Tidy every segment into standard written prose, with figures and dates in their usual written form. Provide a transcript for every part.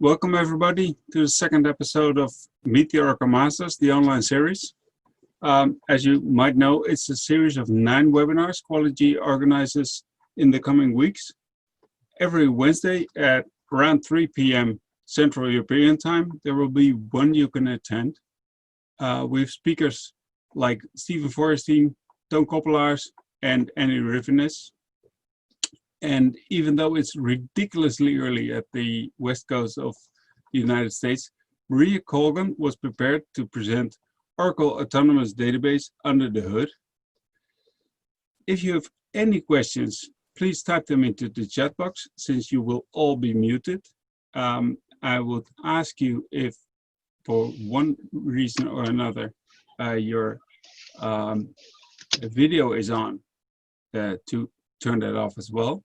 Welcome everybody to the second episode of Meet the Oracle Masters, the online series. As you might know, it's a series of 9 webinars Qualogy organizes in the coming weeks. Every Wednesday at around 3 p.m. Central European Time, there will be one you can attend. We have speakers like Feuerstein, Toon Koppelaars, and Andy Rivenes. And even though it's ridiculously early at the west coast of the United States, Maria Colgan was prepared to present Oracle Autonomous Database under the hood. If you have any questions, please type them into the chat box, since you will all be muted. I would ask you if, for one reason or another, your video is on, to turn that off as well.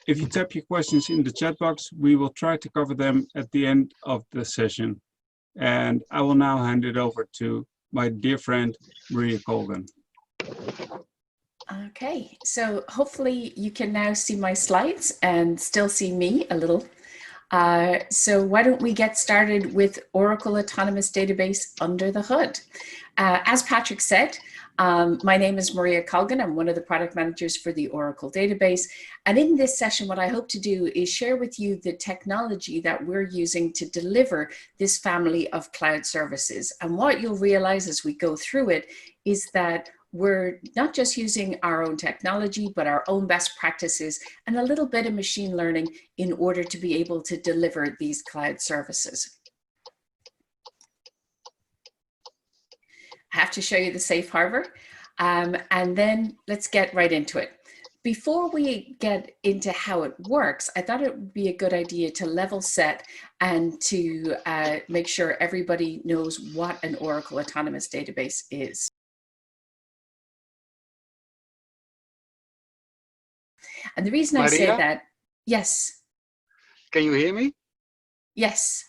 If you type your questions in the chat box, we will try to cover them at the end of the session. And I will now hand it over to my dear friend, Maria Colgan. Okay, so hopefully you can now see my slides and still see me a little. So why don't we get started with Oracle Autonomous Database under the hood. As Patrick said, my name is Maria Colgan. I'm one of the product managers for the Oracle database. And in this session, what I hope to do is share with you the technology that we're using to deliver this family of cloud services. And what you'll realize as we go through it is that we're not just using our own technology, but our own best practices and a little bit of machine learning in order to be able to deliver these cloud services. I have to show you the safe harbor, and then let's get right into it. Before we get into how it works, I thought it would be a good idea to level set and to make sure everybody knows what an Oracle Autonomous Database is. And the reason Maria? I say that, yes. Can you hear me? Yes.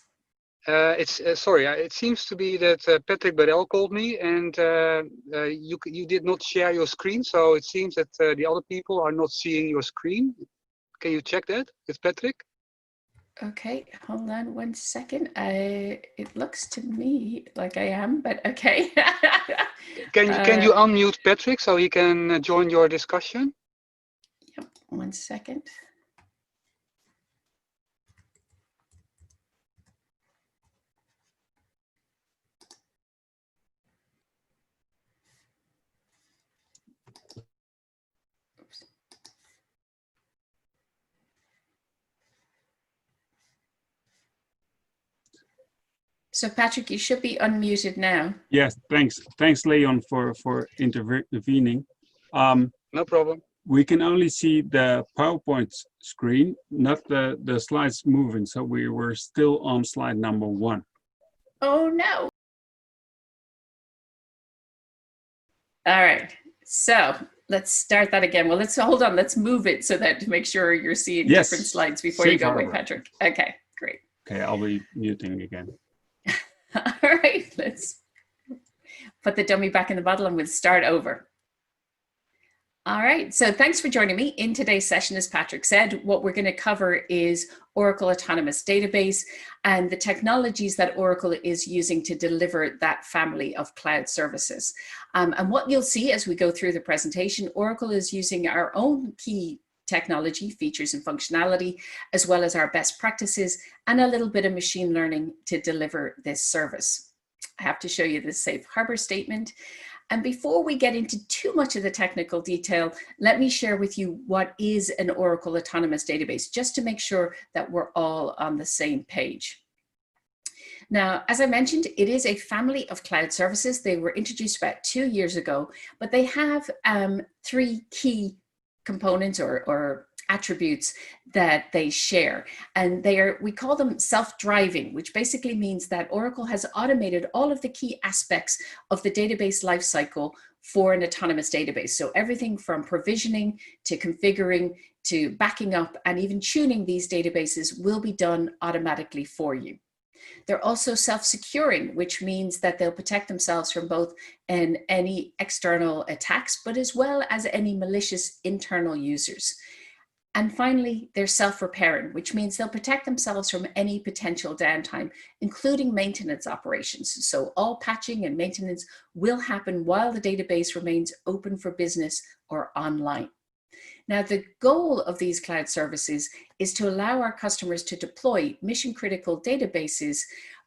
Sorry. It seems to be that Patrick Barrel called me, and you did not share your screen. So it seems that the other people are not seeing your screen. Can you check that with Patrick? Okay, hold on one second. It looks to me like I am, but okay. Can you unmute Patrick so he can join your discussion? Yep, one second. Oops. So Patrick, you should be unmuted now. Yes, thanks Leon for intervening. No problem. We can only see the PowerPoint screen, not the slides moving. So we were still on slide number 1. Oh no. All right, so let's start that again. Well, let's hold on. Let's move it so that to make sure you're seeing different slides before you go away, Patrick. Okay, great. Okay, I'll be muting again. All right, let's put the dummy back in the bottle and we'll start over. All right, so thanks for joining me. In today's session, as Patrick said, what we're going to cover is Oracle Autonomous Database and the technologies that Oracle is using to deliver that family of cloud services. And what you'll see as we go through the presentation, Oracle is using our own key technology, features and functionality, as well as our best practices and a little bit of machine learning to deliver this service. I have to show you the safe harbor statement. And before we get into too much of the technical detail, let me share with you what is an Oracle Autonomous Database, just to make sure that we're all on the same page. Now, as I mentioned, it is a family of cloud services. They were introduced about 2 years ago, but they have 3 key components or attributes that they share, and we call them self-driving, which basically means that Oracle has automated all of the key aspects of the database lifecycle for an autonomous database. So everything from provisioning to configuring to backing up and even tuning these databases will be done automatically for you. They're also self-securing, which means that they'll protect themselves from both any external attacks, but as well as any malicious internal users. And finally, they're self-repairing, which means they'll protect themselves from any potential downtime, including maintenance operations. So all patching and maintenance will happen while the database remains open for business or online. Now, the goal of these cloud services is to allow our customers to deploy mission-critical databases,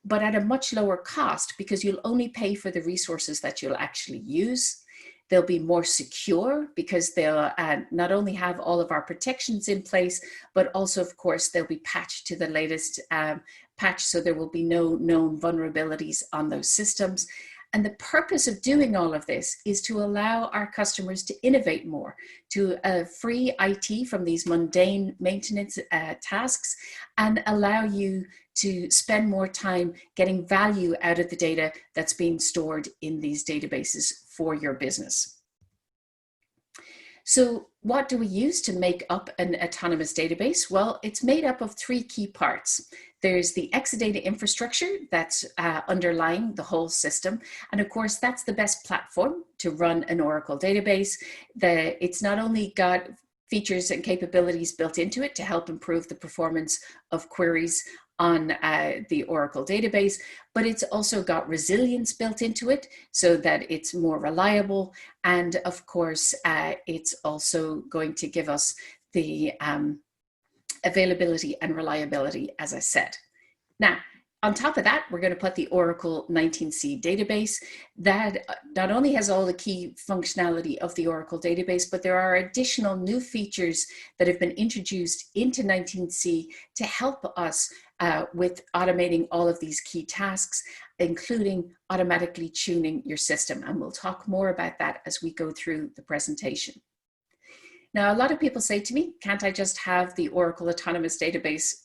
but at a much lower cost, because you'll only pay for the resources that you'll actually use. They'll be more secure because they'll not only have all of our protections in place, but also, of course, they'll be patched to the latest patch, so there will be no known vulnerabilities on those systems. And the purpose of doing all of this is to allow our customers to innovate more, to free IT from these mundane maintenance tasks, and allow you to spend more time getting value out of the data that's being stored in these databases for your business. So what do we use to make up an autonomous database? Well, it's made up of three key parts. There's the Exadata infrastructure that's underlying the whole system. And of course, that's the best platform to run an Oracle database. It's not only got features and capabilities built into it to help improve the performance of queries on the Oracle database, but it's also got resilience built into it so that it's more reliable. And of course, it's also going to give us the availability and reliability, as I said. Now, on top of that, we're going to put the Oracle 19c database that not only has all the key functionality of the Oracle database, but there are additional new features that have been introduced into 19c to help us with automating all of these key tasks, including automatically tuning your system. And we'll talk more about that as we go through the presentation. Now, a lot of people say to me, can't I just have the Oracle Autonomous Database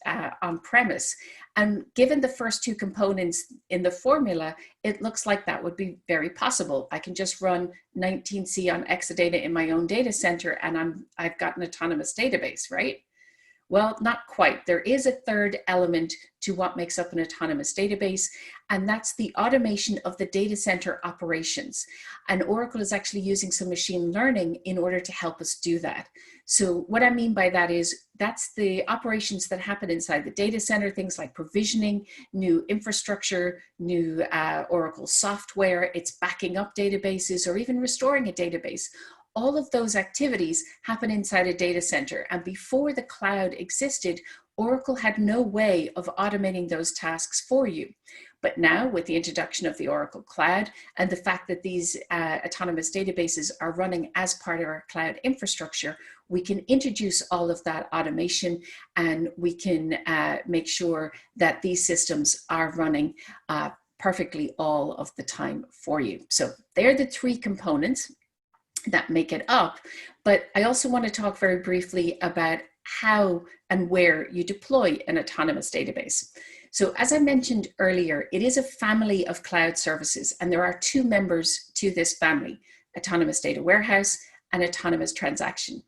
on premise? And given the first two components in the formula, it looks like that would be very possible. I can just run 19c on Exadata in my own data center and I've got an autonomous database, right? Well, not quite. There is a third element to what makes up an autonomous database, and that's the automation of the data center operations. And Oracle is actually using some machine learning in order to help us do that. So what I mean by that is that's the operations that happen inside the data center, things like provisioning, new infrastructure, new Oracle software, it's backing up databases, or even restoring a database. All of those activities happen inside a data center. And before the cloud existed, Oracle had no way of automating those tasks for you. But now, with the introduction of the Oracle Cloud and the fact that these autonomous databases are running as part of our cloud infrastructure, we can introduce all of that automation, and we can make sure that these systems are running perfectly all of the time for you. So they're the three components that make it up. But I also want to talk very briefly about how and where you deploy an autonomous database. So as I mentioned earlier, it is a family of cloud services, and there are two members to this family: Autonomous Data Warehouse and Autonomous Transaction.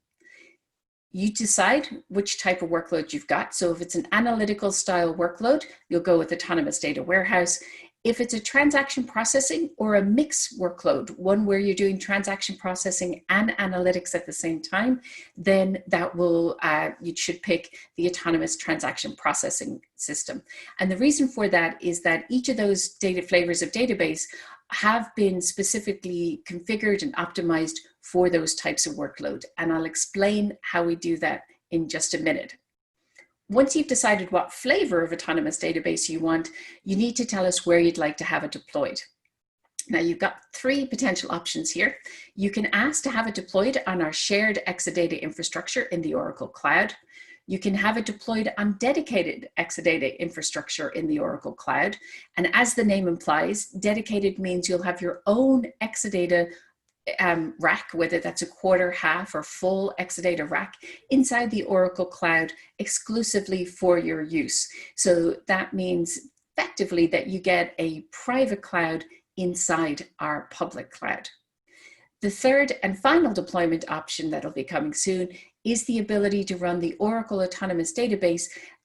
You decide which type of workload you've got. So if it's an analytical style workload, you'll go with Autonomous Data Warehouse. If it's a transaction processing or a mixed workload, one where you're doing transaction processing and analytics at the same time, then that will, you should pick the autonomous transaction processing system. And the reason for that is that each of those data flavors of database have been specifically configured and optimized for those types of workload. And I'll explain how we do that in just a minute. Once you've decided what flavor of autonomous database you want, you need to tell us where you'd like to have it deployed. Now, you've got three potential options here. You can ask to have it deployed on our shared Exadata infrastructure in the Oracle Cloud. You can have it deployed on dedicated Exadata infrastructure in the Oracle Cloud. And as the name implies, dedicated means you'll have your own Exadata rack, whether that's a quarter, half, or full Exadata rack inside the Oracle Cloud exclusively for your use. So that means effectively that you get a private cloud inside our public cloud. The third and final deployment option that'll be coming soon is the ability to run the Oracle Autonomous Database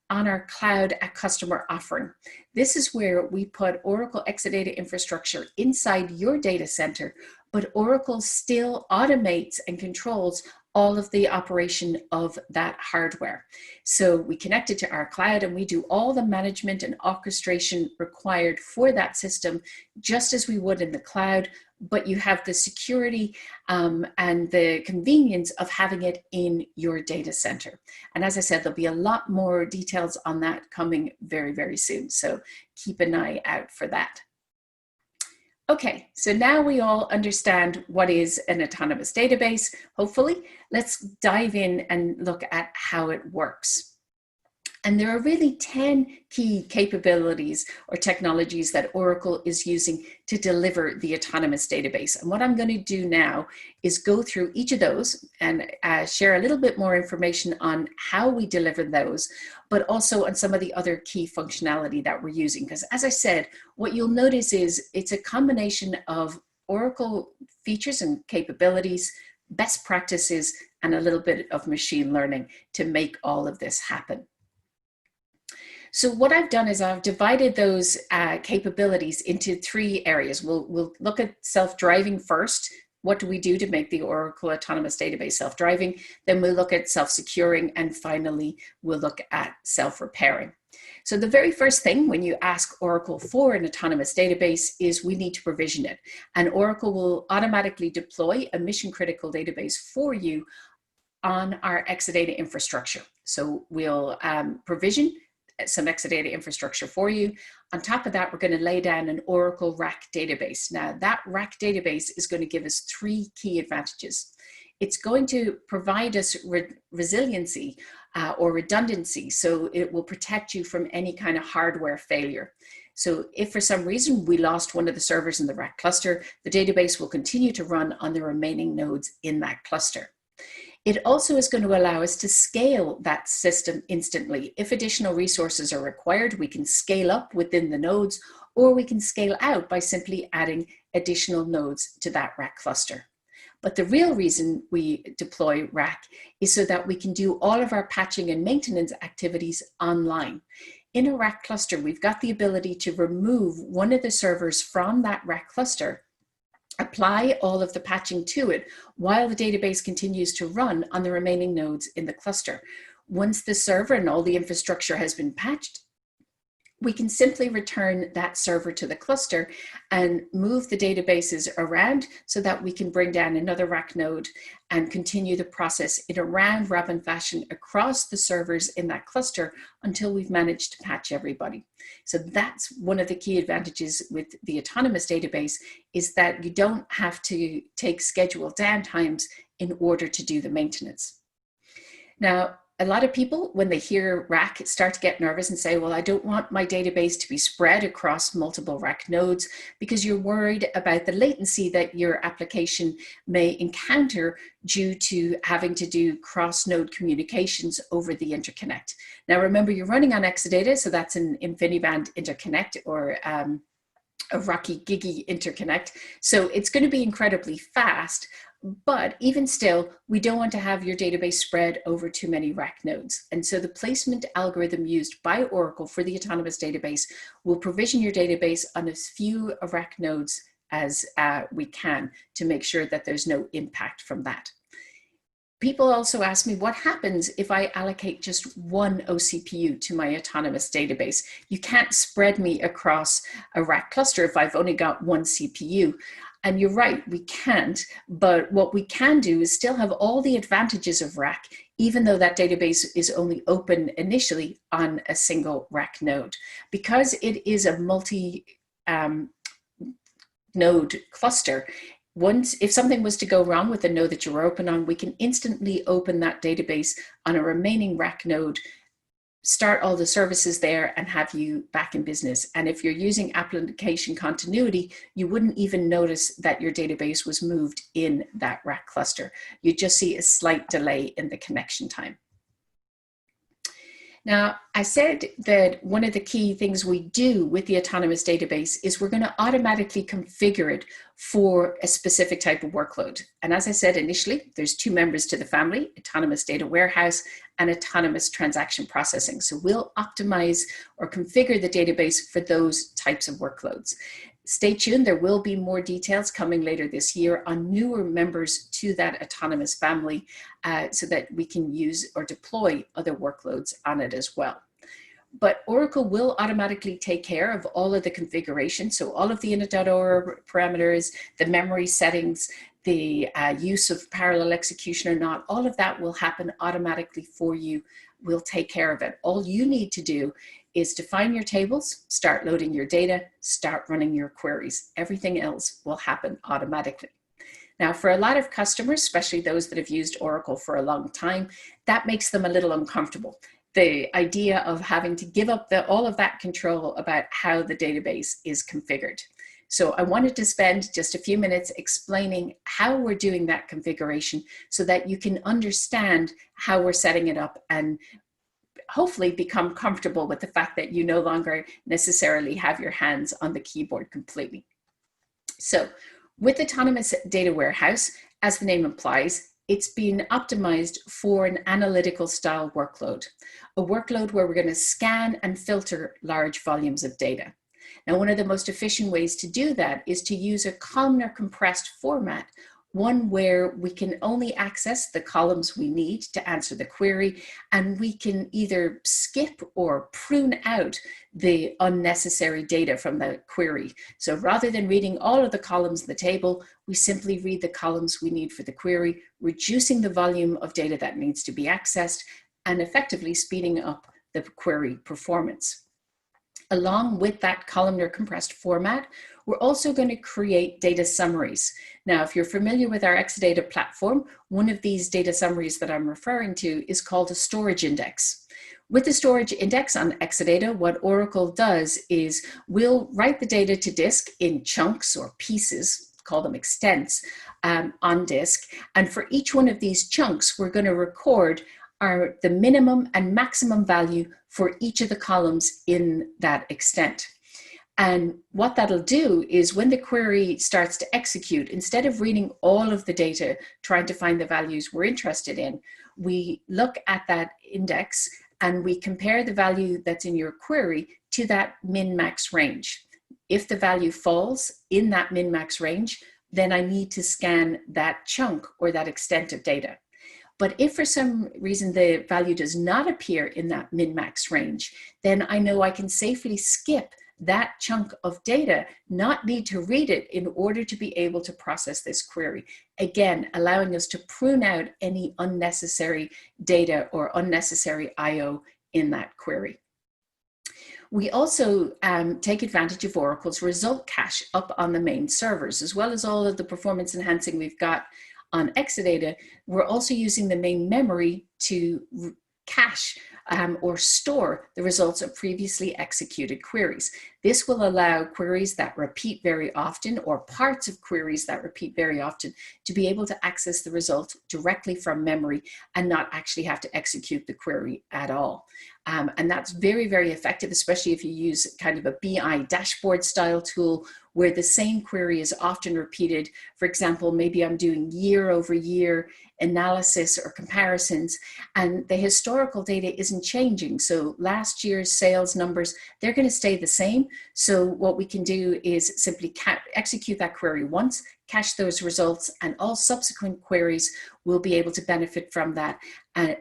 on our cloud at customer offering. This is where we put Oracle Exadata infrastructure inside your data center, but Oracle still automates and controls all of the operation of that hardware. So we connect it to our cloud and we do all the management and orchestration required for that system, just as we would in the cloud, but you have the security and the convenience of having it in your data center. And as I said, there'll be a lot more details on that coming very, very soon. So keep an eye out for that. Okay, so now we all understand what is an autonomous database. Hopefully, let's dive in and look at how it works. And there are really 10 key capabilities or technologies that Oracle is using to deliver the autonomous database. And what I'm going to do now is go through each of those and share a little bit more information on how we deliver those, but also on some of the other key functionality that we're using. Because as I said, what you'll notice is it's a combination of Oracle features and capabilities, best practices, and a little bit of machine learning to make all of this happen. So what I've done is I've divided those capabilities into 3 areas. We'll look at self-driving first. What do we do to make the Oracle Autonomous Database self-driving? Then we'll look at self-securing, and finally, we'll look at self-repairing. So the very first thing when you ask Oracle for an autonomous database is we need to provision it. And Oracle will automatically deploy a mission-critical database for you on our Exadata infrastructure. So we'll provision some Exadata infrastructure for you. On top of that, we're going to lay down an Oracle RAC database. Now, that RAC database is going to give us 3 key advantages. It's going to provide us resiliency or redundancy, so it will protect you from any kind of hardware failure. So if for some reason we lost one of the servers in the RAC cluster, the database will continue to run on the remaining nodes in that cluster. It also is going to allow us to scale that system instantly. If additional resources are required, we can scale up within the nodes, or we can scale out by simply adding additional nodes to that RAC cluster. But the real reason we deploy RAC is so that we can do all of our patching and maintenance activities online. In a RAC cluster, we've got the ability to remove one of the servers from that RAC cluster, apply all of the patching to it while the database continues to run on the remaining nodes in the cluster. Once the server and all the infrastructure has been patched, we can simply return that server to the cluster and move the databases around so that we can bring down another RAC node and continue the process in a round robin fashion across the servers in that cluster until we've managed to patch everybody. So that's one of the key advantages with the autonomous database, is that you don't have to take scheduled downtimes in order to do the maintenance. Now, a lot of people, when they hear RAC, start to get nervous and say, well, I don't want my database to be spread across multiple RAC nodes, because you're worried about the latency that your application may encounter due to having to do cross-node communications over the interconnect. Now, remember, you're running on Exadata, so that's an InfiniBand interconnect, or a Rocky Gigi interconnect. So it's going to be incredibly fast. But even still, we don't want to have your database spread over too many RAC nodes. And so the placement algorithm used by Oracle for the autonomous database will provision your database on as few RAC nodes as we can to make sure that there's no impact from that. People also ask me, what happens if I allocate just one OCPU to my autonomous database? You can't spread me across a RAC cluster if I've only got one CPU. And you're right, we can't, but what we can do is still have all the advantages of RAC, even though that database is only open initially on a single RAC node. Because it is a multi-node cluster, if something was to go wrong with the node that you're open on, we can instantly open that database on a remaining RAC node, start all the services there, and have you back in business. And if you're using application continuity, you wouldn't even notice that your database was moved in that RAC cluster. You just see a slight delay in the connection time. Now, I said that one of the key things we do with the autonomous database is we're going to automatically configure it for a specific type of workload. And as I said initially, there's 2 members to the family: autonomous data warehouse and autonomous transaction processing. So we'll optimize or configure the database for those types of workloads. Stay tuned, there will be more details coming later this year on newer members to that autonomous family so that we can use or deploy other workloads on it as well. But Oracle will automatically take care of all of the configuration. So all of the init.or parameters, the memory settings, the use of parallel execution or not, all of that will happen automatically for you. We'll take care of it. All you need to do is define your tables, start loading your data, start running your queries. Everything else will happen automatically. Now, for a lot of customers, especially those that have used Oracle for a long time, that makes them a little uncomfortable. The idea of having to give up all of that control about how the database is configured. So I wanted to spend just a few minutes explaining how we're doing that configuration so that you can understand how we're setting it up and hopefully become comfortable with the fact that you no longer necessarily have your hands on the keyboard completely. So with Autonomous Data Warehouse, as the name implies, it's been optimized for an analytical style workload, a workload where we're going to scan and filter large volumes of data. Now, one of the most efficient ways to do that is to use a columnar compressed format, one where we can only access the columns we need to answer the query, and we can either skip or prune out the unnecessary data from the query. So rather than reading all of the columns in the table, we simply read the columns we need for the query, reducing the volume of data that needs to be accessed and effectively speeding up the query performance. Along with that columnar compressed format, we're also going to create data summaries. Now, if you're familiar with our Exadata platform, one of these data summaries that I'm referring to is called a storage index. With the storage index on Exadata, what Oracle does is we'll write the data to disk in chunks or pieces, call them extents, on disk. And for each one of these chunks, we're going to record the minimum and maximum value for each of the columns in that extent. And what that'll do is when the query starts to execute, instead of reading all of the data, trying to find the values we're interested in, we look at that index and we compare the value that's in your query to that min-max range. If the value falls in that min-max range, then I need to scan that chunk or that extent of data. But if for some reason the value does not appear in that min-max range, then I know I can safely skip that chunk of data, not need to read it in order to be able to process this query. Again, allowing us to prune out any unnecessary data or unnecessary I/O in that query. We also take advantage of Oracle's result cache up on the main servers, as well as all of the performance enhancing we've got on Exadata. We're also using the main memory to cache or store the results of previously executed queries. This will allow queries that repeat very often or parts of queries that repeat very often to be able to access the result directly from memory and not actually have to execute the query at all. And that's very, very effective, especially if you use kind of a BI dashboard style tool where the same query is often repeated. For example, maybe I'm doing year over year analysis or comparisons, and the historical data isn't changing. So last year's sales numbers, they're going to stay the same. So what we can do is simply execute that query once, cache those results, and all subsequent queries will be able to benefit from that,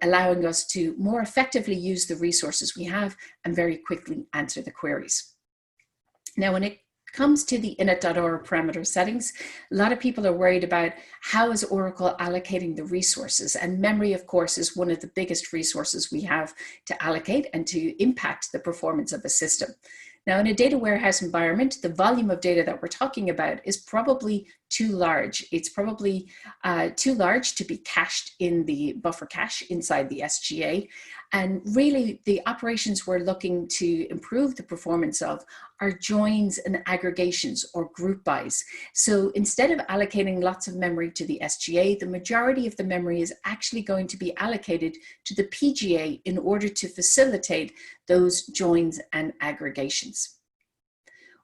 allowing us to more effectively use the resources we have and very quickly answer the queries. Now, when it comes to the init.or parameter settings, a lot of people are worried about how is Oracle allocating the resources, and memory, of course, is one of the biggest resources we have to allocate and to impact the performance of a system. Now, in a data warehouse environment, the volume of data that we're talking about is probably too large. It's probably too large to be cached in the buffer cache inside the SGA. And really, the operations we're looking to improve the performance of are joins and aggregations or group bys. So instead of allocating lots of memory to the SGA, the majority of the memory is actually going to be allocated to the PGA in order to facilitate those joins and aggregations.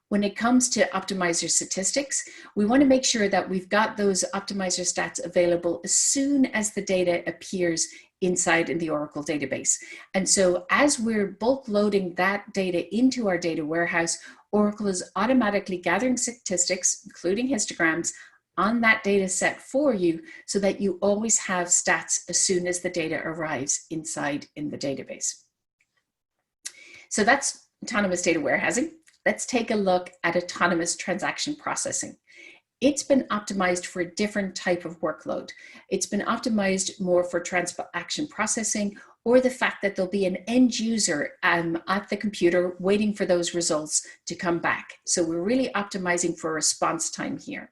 When it comes to optimizer statistics, we want to make sure that we've got those optimizer stats available as soon as the data appears inside in the Oracle database. And so as we're bulk loading that data into our data warehouse, Oracle is automatically gathering statistics, including histograms, on that data set for you so that you always have stats as soon as the data arrives inside in the database. So that's autonomous data warehousing. Let's take a look at autonomous transaction processing. It's been optimized for a different type of workload. It's been optimized more for transaction processing, or the fact that there'll be an end user at the computer waiting for those results to come back. So we're really optimizing for response time here.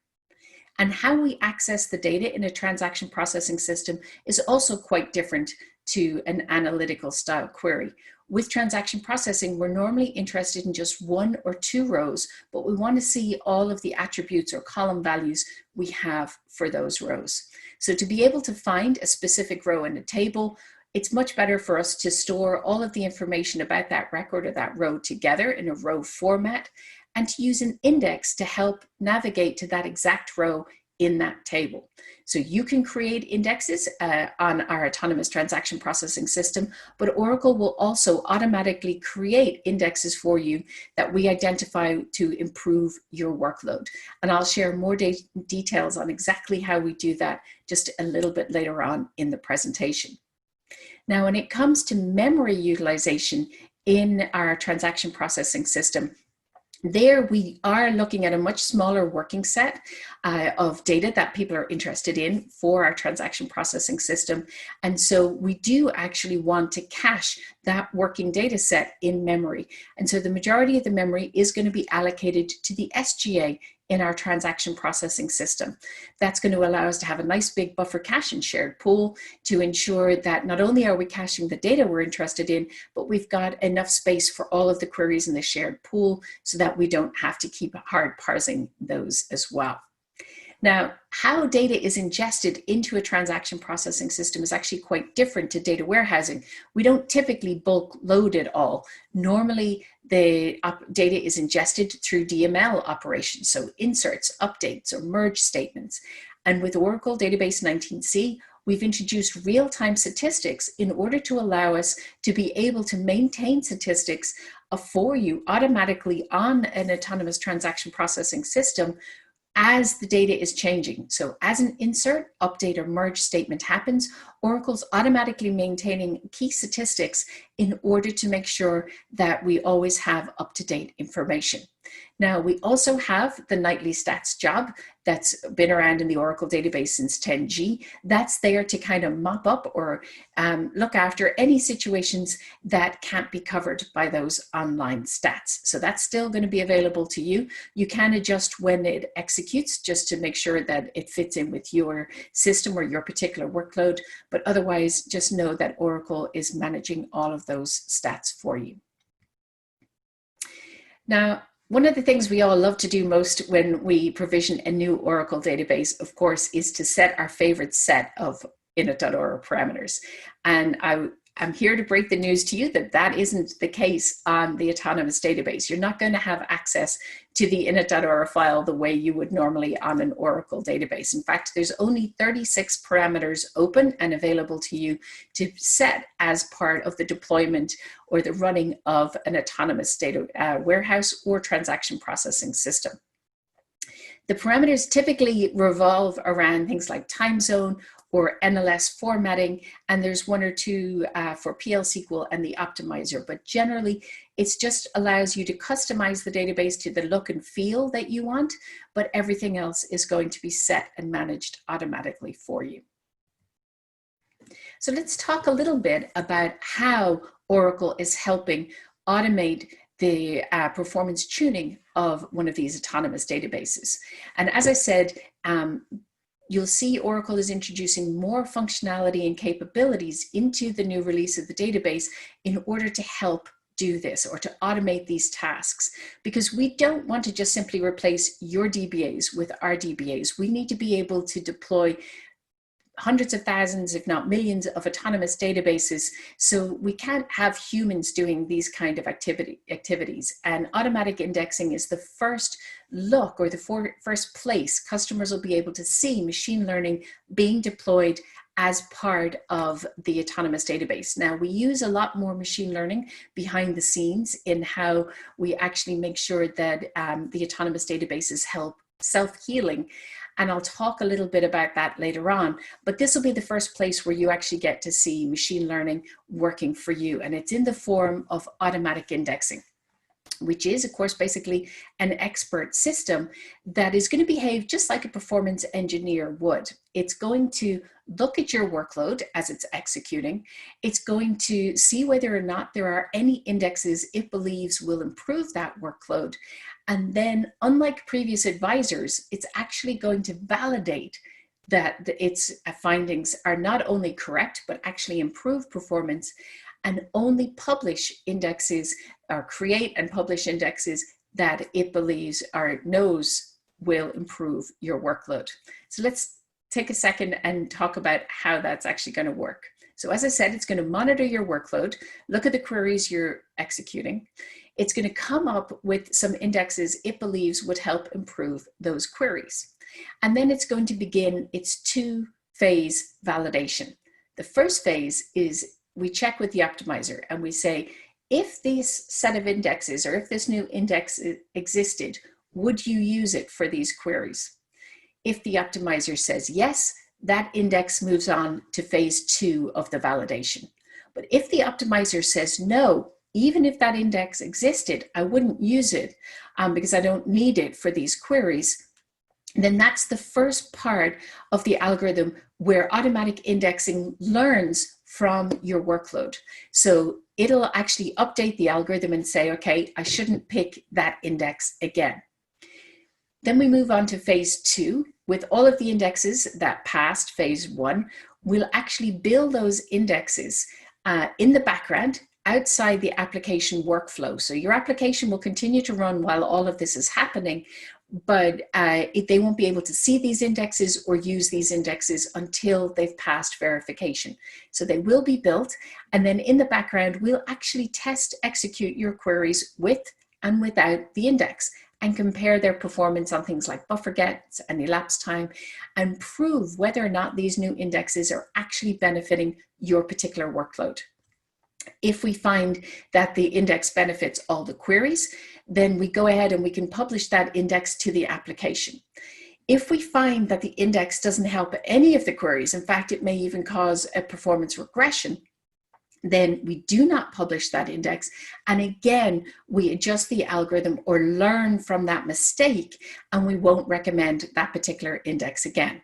And how we access the data in a transaction processing system is also quite different to an analytical style query. With transaction processing, we're normally interested in just 1 or 2 rows, but we want to see all of the attributes or column values we have for those rows. So to be able to find a specific row in a table, it's much better for us to store all of the information about that record or that row together in a row format, and to use an index to help navigate to that exact row in that table. So you can create indexes on our autonomous transaction processing system, but Oracle will also automatically create indexes for you that we identify to improve your workload. And I'll share more details on exactly how we do that just a little bit later on in the presentation. Now, when it comes to memory utilization in our transaction processing system, there we are looking at a much smaller working set of data that people are interested in for our transaction processing system. And so we do actually want to cache that working data set in memory. And so the majority of the memory is going to be allocated to the SGA in our transaction processing system. That's going to allow us to have a nice big buffer cache and shared pool to ensure that not only are we caching the data we're interested in, but we've got enough space for all of the queries in the shared pool so that we don't have to keep hard parsing those as well. Now, how data is ingested into a transaction processing system is actually quite different to data warehousing. We don't typically bulk load it all. Normally, the data is ingested through DML operations, so inserts, updates, or merge statements. And with Oracle Database 19c, we've introduced real-time statistics in order to allow us to be able to maintain statistics for you automatically on an autonomous transaction processing system as the data is changing. So as an insert, update, or merge statement happens, Oracle's automatically maintaining key statistics in order to make sure that we always have up-to-date information. Now, we also have the nightly stats job that's been around in the Oracle database since 10G. That's there to kind of mop up or look after any situations that can't be covered by those online stats. So that's still going to be available to you. You can adjust when it executes just to make sure that it fits in with your system or your particular workload. But otherwise, just know that Oracle is managing all of those stats for you. Now, one of the things we all love to do most when we provision a new Oracle database, of course, is to set our favorite set of init.org parameters. And I'm here to break the news to you that that isn't the case on the autonomous database. You're not going to have access to the init.org file the way you would normally on an Oracle database. In fact, there's only 36 parameters open and available to you to set as part of the deployment or the running of an autonomous data warehouse or transaction processing system. The parameters typically revolve around things like time zone or NLS formatting, and there's 1 or 2 for PL SQL and the optimizer, but generally it just allows you to customize the database to the look and feel that you want, but everything else is going to be set and managed automatically for you. So let's talk a little bit about how Oracle is helping automate the performance tuning of one of these autonomous databases. And as I said, you'll see Oracle is introducing more functionality and capabilities into the new release of the database in order to help do this or to automate these tasks, because we don't want to just simply replace your DBAs with our DBAs. We need to be able to deploy hundreds of thousands, if not millions, of autonomous databases. So we can't have humans doing these kind of activities. And automatic indexing is the first look or the first place customers will be able to see machine learning being deployed as part of the autonomous database. Now, we use a lot more machine learning behind the scenes in how we actually make sure that the autonomous databases help self-healing. And I'll talk a little bit about that later on, but this will be the first place where you actually get to see machine learning working for you. And it's in the form of automatic indexing, which is, of course, basically an expert system that is going to behave just like a performance engineer would. It's going to look at your workload as it's executing. It's going to see whether or not there are any indexes it believes will improve that workload. And then, unlike previous advisors, it's actually going to validate that its findings are not only correct, but actually improve performance, and only publish indexes or create and publish indexes that it believes or knows will improve your workload. So let's take a second and talk about how that's actually going to work. So as I said, it's going to monitor your workload, look at the queries you're executing. It's going to come up with some indexes it believes would help improve those queries. And then it's going to begin its two-phase validation. The first phase is we check with the optimizer and we say, if this set of indexes or if this new index existed, would you use it for these queries? If the optimizer says yes, that index moves on to phase 2 of the validation. But if the optimizer says no, even if that index existed, I wouldn't use it because I don't need it for these queries, then that's the first part of the algorithm where automatic indexing learns from your workload. So it'll actually update the algorithm and say, okay, I shouldn't pick that index again. Then we move on to phase 2. With all of the indexes that passed phase 1, we'll actually build those indexes in the background outside the application workflow. So your application will continue to run while all of this is happening, but they won't be able to see these indexes or use these indexes until they've passed verification. So they will be built, and then in the background, we'll actually execute your queries with and without the index and compare their performance on things like buffer gets and elapsed time and prove whether or not these new indexes are actually benefiting your particular workload. If we find that the index benefits all the queries, then we go ahead and we can publish that index to the application. If we find that the index doesn't help any of the queries, in fact, it may even cause a performance regression, then we do not publish that index. And again, we adjust the algorithm or learn from that mistake, and we won't recommend that particular index again.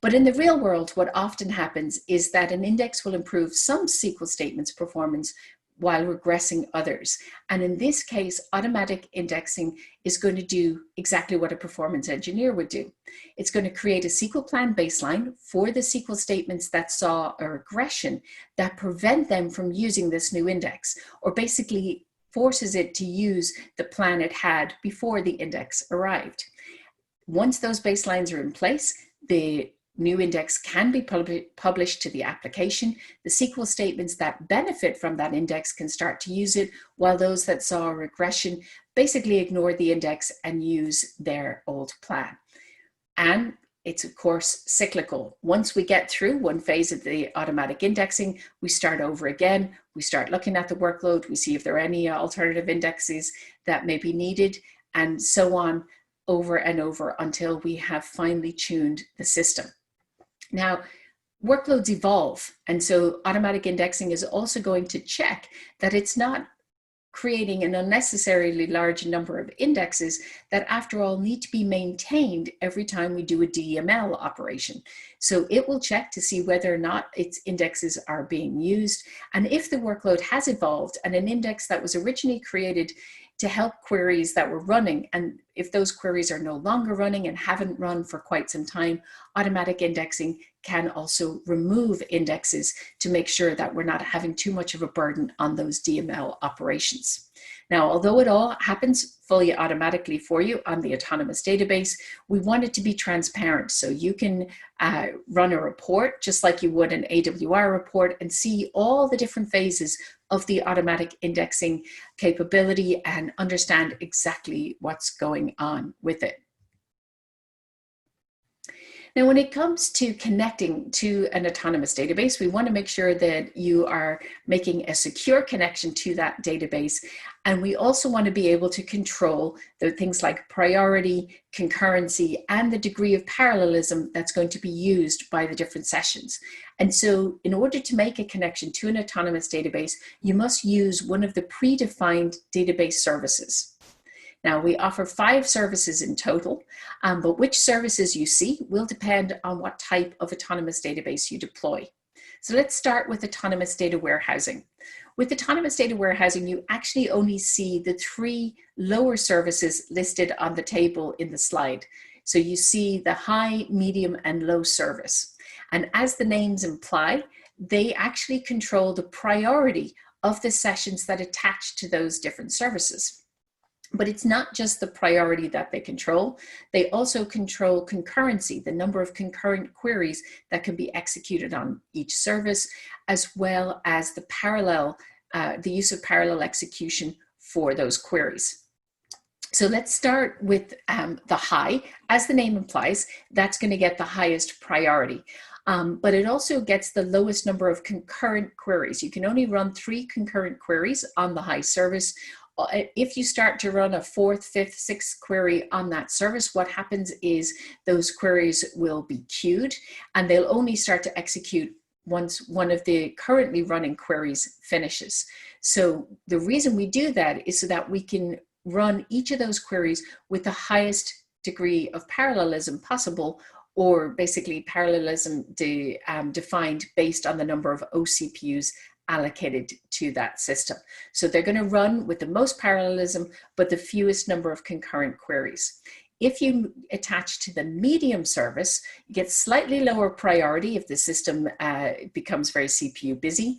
But in the real world, what often happens is that an index will improve some SQL statements performance while regressing others. And in this case, automatic indexing is going to do exactly what a performance engineer would do. It's going to create a SQL plan baseline for the SQL statements that saw a regression that prevent them from using this new index, or basically forces it to use the plan it had before the index arrived. Once those baselines are in place, the new index can be published to the application. The SQL statements that benefit from that index can start to use it, while those that saw a regression basically ignore the index and use their old plan. And it's, of course, cyclical. Once we get through one phase of the automatic indexing, we start over again. We start looking at the workload. We see if there are any alternative indexes that may be needed, and so on, over and over until we have finely tuned the system. Now, workloads evolve, and so automatic indexing is also going to check that it's not creating an unnecessarily large number of indexes that, after all, need to be maintained every time we do a DML operation. So it will check to see whether or not its indexes are being used, and if the workload has evolved and an index that was originally created to help queries that were running, and if those queries are no longer running and haven't run for quite some time, automatic indexing can also remove indexes to make sure that we're not having too much of a burden on those DML operations. Now, although it all happens fully automatically for you on the autonomous database, we want it to be transparent. So you can run a report just like you would an AWR report and see all the different phases of the automatic indexing capability and understand exactly what's going on with it. Now, when it comes to connecting to an autonomous database, we want to make sure that you are making a secure connection to that database. And we also want to be able to control the things like priority, concurrency, and the degree of parallelism that's going to be used by the different sessions. And so in order to make a connection to an autonomous database, you must use one of the predefined database services. Now, we offer 5 services in total, but which services you see will depend on what type of autonomous database you deploy. So let's start with autonomous data warehousing. With autonomous data warehousing, you actually only see the 3 lower services listed on the table in the slide. So you see the high, medium, and low service. And as the names imply, they actually control the priority of the sessions that attach to those different services. But it's not just the priority that they control. They also control concurrency, the number of concurrent queries that can be executed on each service, as well as the use of parallel execution for those queries. So let's start with the high. As the name implies, that's going to get the highest priority. But it also gets the lowest number of concurrent queries. You can only run 3 concurrent queries on the high service. If you start to run a 4th, 5th, 6th query on that service, what happens is those queries will be queued and they'll only start to execute once one of the currently running queries finishes. So the reason we do that is so that we can run each of those queries with the highest degree of parallelism possible, or basically parallelism defined based on the number of OCPUs allocated to that system. So they're going to run with the most parallelism, but the fewest number of concurrent queries. If you attach to the medium service, you get slightly lower priority if the system becomes very CPU busy,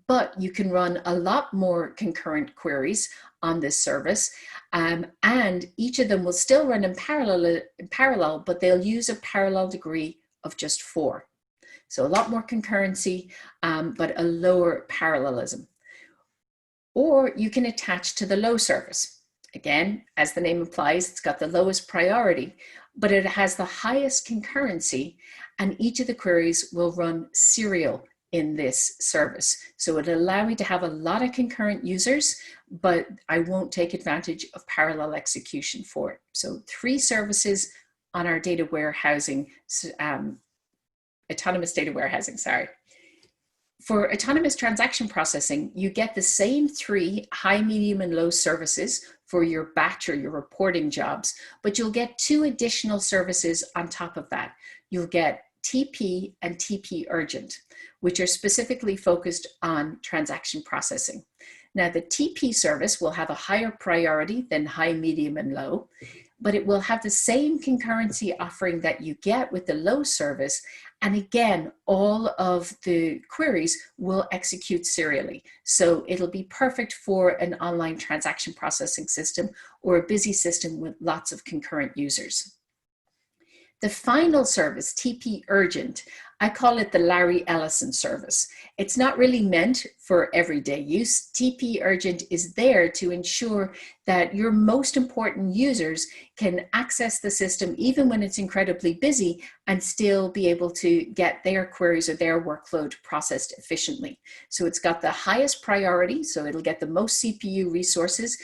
but you can run a lot more concurrent queries on this service, and each of them will still run in parallel, but they'll use a parallel degree of just 4. So a lot more concurrency, but a lower parallelism. Or you can attach to the low service. Again, as the name implies, it's got the lowest priority, but it has the highest concurrency, and each of the queries will run serial in this service. So it'll allow me to have a lot of concurrent users, but I won't take advantage of parallel execution for it. So 3 services on our data warehousing, autonomous data warehousing, sorry. For autonomous transaction processing, you get the same 3 high, medium, and low services for your batch or your reporting jobs, but you'll get 2 additional services on top of that. You'll get TP and TP Urgent, which are specifically focused on transaction processing. Now, the TP service will have a higher priority than high, medium, and low, but it will have the same concurrency offering that you get with the low service. And again, all of the queries will execute serially. So it'll be perfect for an online transaction processing system or a busy system with lots of concurrent users. The final service, TP Urgent, I call it the Larry Ellison service. It's not really meant for everyday use. TP Urgent is there to ensure that your most important users can access the system even when it's incredibly busy and still be able to get their queries or their workload processed efficiently. So it's got the highest priority, so it'll get the most CPU resources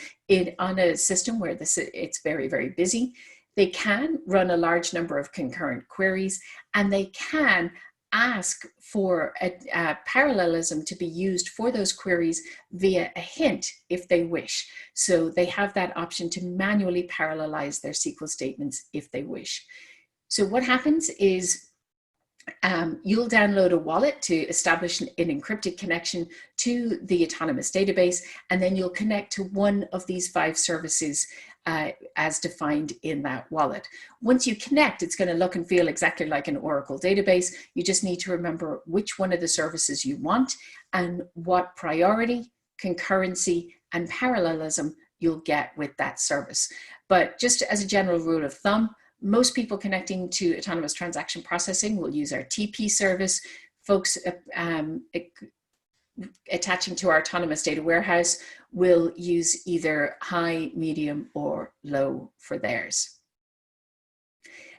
on a system where it's very, very busy. They can run a large number of concurrent queries, and they can ask for a parallelism to be used for those queries via a hint if they wish. So they have that option to manually parallelize their SQL statements if they wish. So what happens is you'll download a wallet to establish an encrypted connection to the autonomous database, and then you'll connect to one of these 5 services as defined in that wallet. Once you connect, it's going to look and feel exactly like an Oracle database. You just need to remember which one of the services you want and what priority, concurrency, and parallelism you'll get with that service. But just as a general rule of thumb, most people connecting to autonomous transaction processing will use our TP service. Folks attaching to our autonomous data warehouse will use either high, medium, or low for theirs.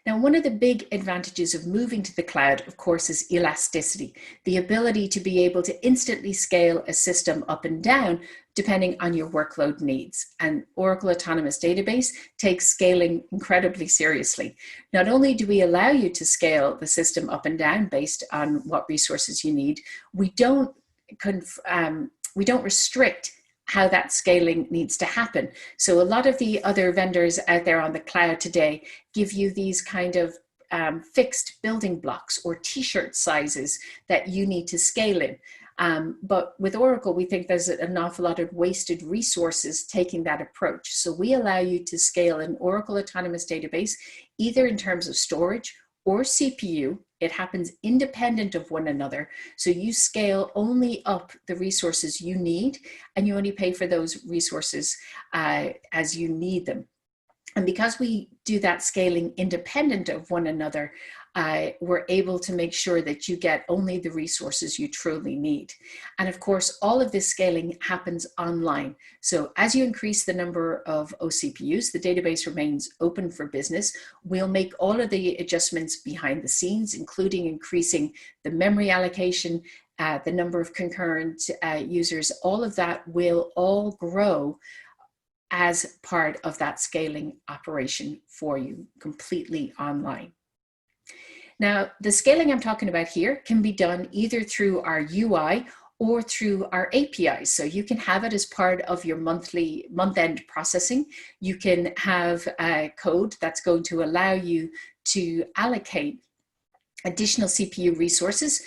Now, one of the big advantages of moving to the cloud, of course, is elasticity, the ability to be able to instantly scale a system up and down depending on your workload needs. And Oracle Autonomous Database takes scaling incredibly seriously. Not only do we allow you to scale the system up and down based on what resources you need, we don't restrict how that scaling needs to happen. So a lot of the other vendors out there on the cloud today give you these kind of fixed building blocks or t-shirt sizes that you need to scale in. But with Oracle, we think there's an awful lot of wasted resources taking that approach. So we allow you to scale an Oracle Autonomous Database, either in terms of storage or CPU. It happens independent of one another. So you scale only up the resources you need, and you only pay for those resources as you need them. And because we do that scaling independent of one another, we're able to make sure that you get only the resources you truly need. And of course, all of this scaling happens online. So as you increase the number of OCPUs, the database remains open for business. We'll make all of the adjustments behind the scenes, including increasing the memory allocation, the number of concurrent users. All of that will all grow as part of that scaling operation for you, completely online. Now, the scaling I'm talking about here can be done either through our UI or through our APIs. So you can have it as part of your month-end processing. You can have code that's going to allow you to allocate additional CPU resources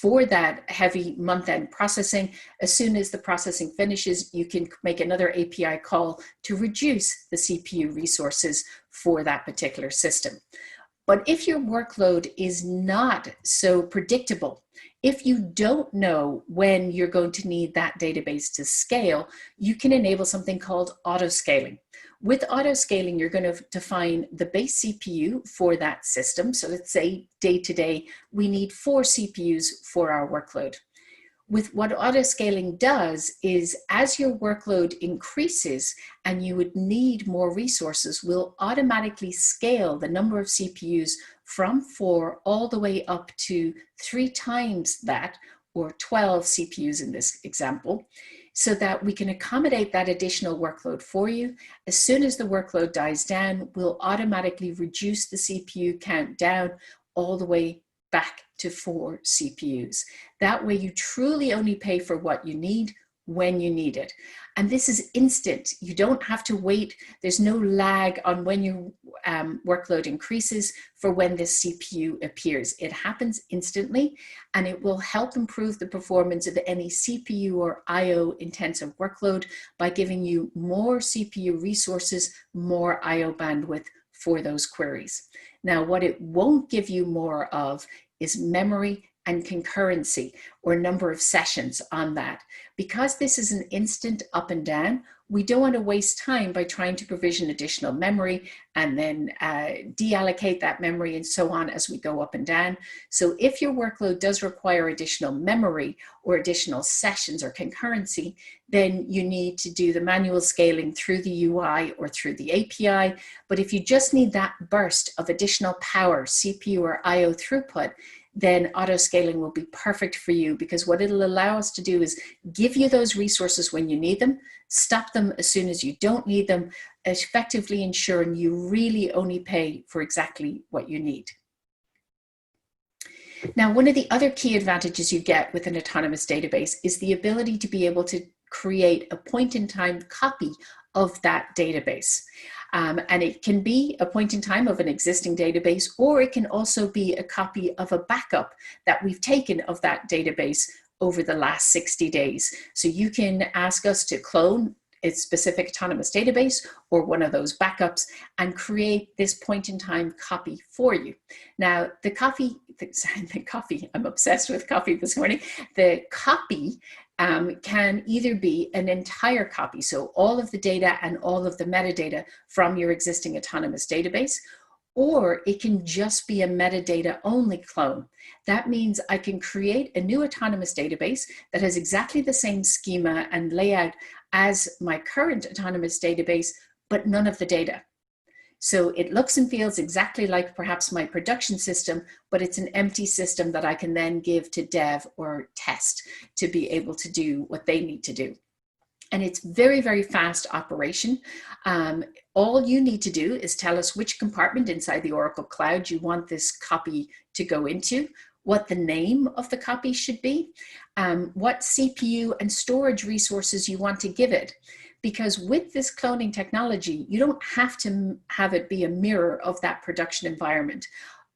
for that heavy month-end processing. As soon as the processing finishes, you can make another API call to reduce the CPU resources for that particular system. But if your workload is not so predictable, if you don't know when you're going to need that database to scale, you can enable something called auto-scaling. With auto-scaling, you're going to define the base CPU for that system. So let's say day-to-day, we need 4 CPUs for our workload. With what auto-scaling does is, as your workload increases and you would need more resources, we'll automatically scale the number of CPUs from 4 all the way up to 3 times that, or 12 CPUs in this example, so that we can accommodate that additional workload for you. As soon as the workload dies down, we'll automatically reduce the CPU count down all the way back to 4 CPUs. That way you truly only pay for what you need when you need it. And this is instant. You don't have to wait. There's no lag on when your workload increases for when this CPU appears. It happens instantly, and it will help improve the performance of any CPU or IO intensive workload by giving you more CPU resources, more IO bandwidth for those queries. Now, what it won't give you more of is memory and concurrency, or number of sessions on that. Because this is an instant up and down, we don't want to waste time by trying to provision additional memory and then deallocate that memory and so on as we go up and down. So if your workload does require additional memory or additional sessions or concurrency, then you need to do the manual scaling through the UI or through the API. But if you just need that burst of additional power, CPU or IO throughput, then auto scaling will be perfect for you, because what it'll allow us to do is give you those resources when you need them, stop them as soon as you don't need them, effectively ensuring you really only pay for exactly what you need. Now, one of the other key advantages you get with an autonomous database is the ability to be able to create a point-in-time copy of that database. And it can be a point in time of an existing database, or it can also be a copy of a backup that we've taken of that database over the last 60 days. So you can ask us to clone a specific autonomous database or one of those backups and create this point in time copy for you. Now, the coffee, I'm obsessed with coffee this morning. The copy can either be an entire copy, so all of the data and all of the metadata from your existing autonomous database, or it can just be a metadata only clone. That means I can create a new autonomous database that has exactly the same schema and layout as my current autonomous database, but none of the data. So it looks and feels exactly like perhaps my production system, but it's an empty system that I can then give to dev or test to be able to do what they need to do. And it's very, very fast operation. All you need to do is tell us which compartment inside the Oracle Cloud you want this copy to go into, what the name of the copy should be, what CPU and storage resources you want to give it. Because with this cloning technology, you don't have to have it be a mirror of that production environment.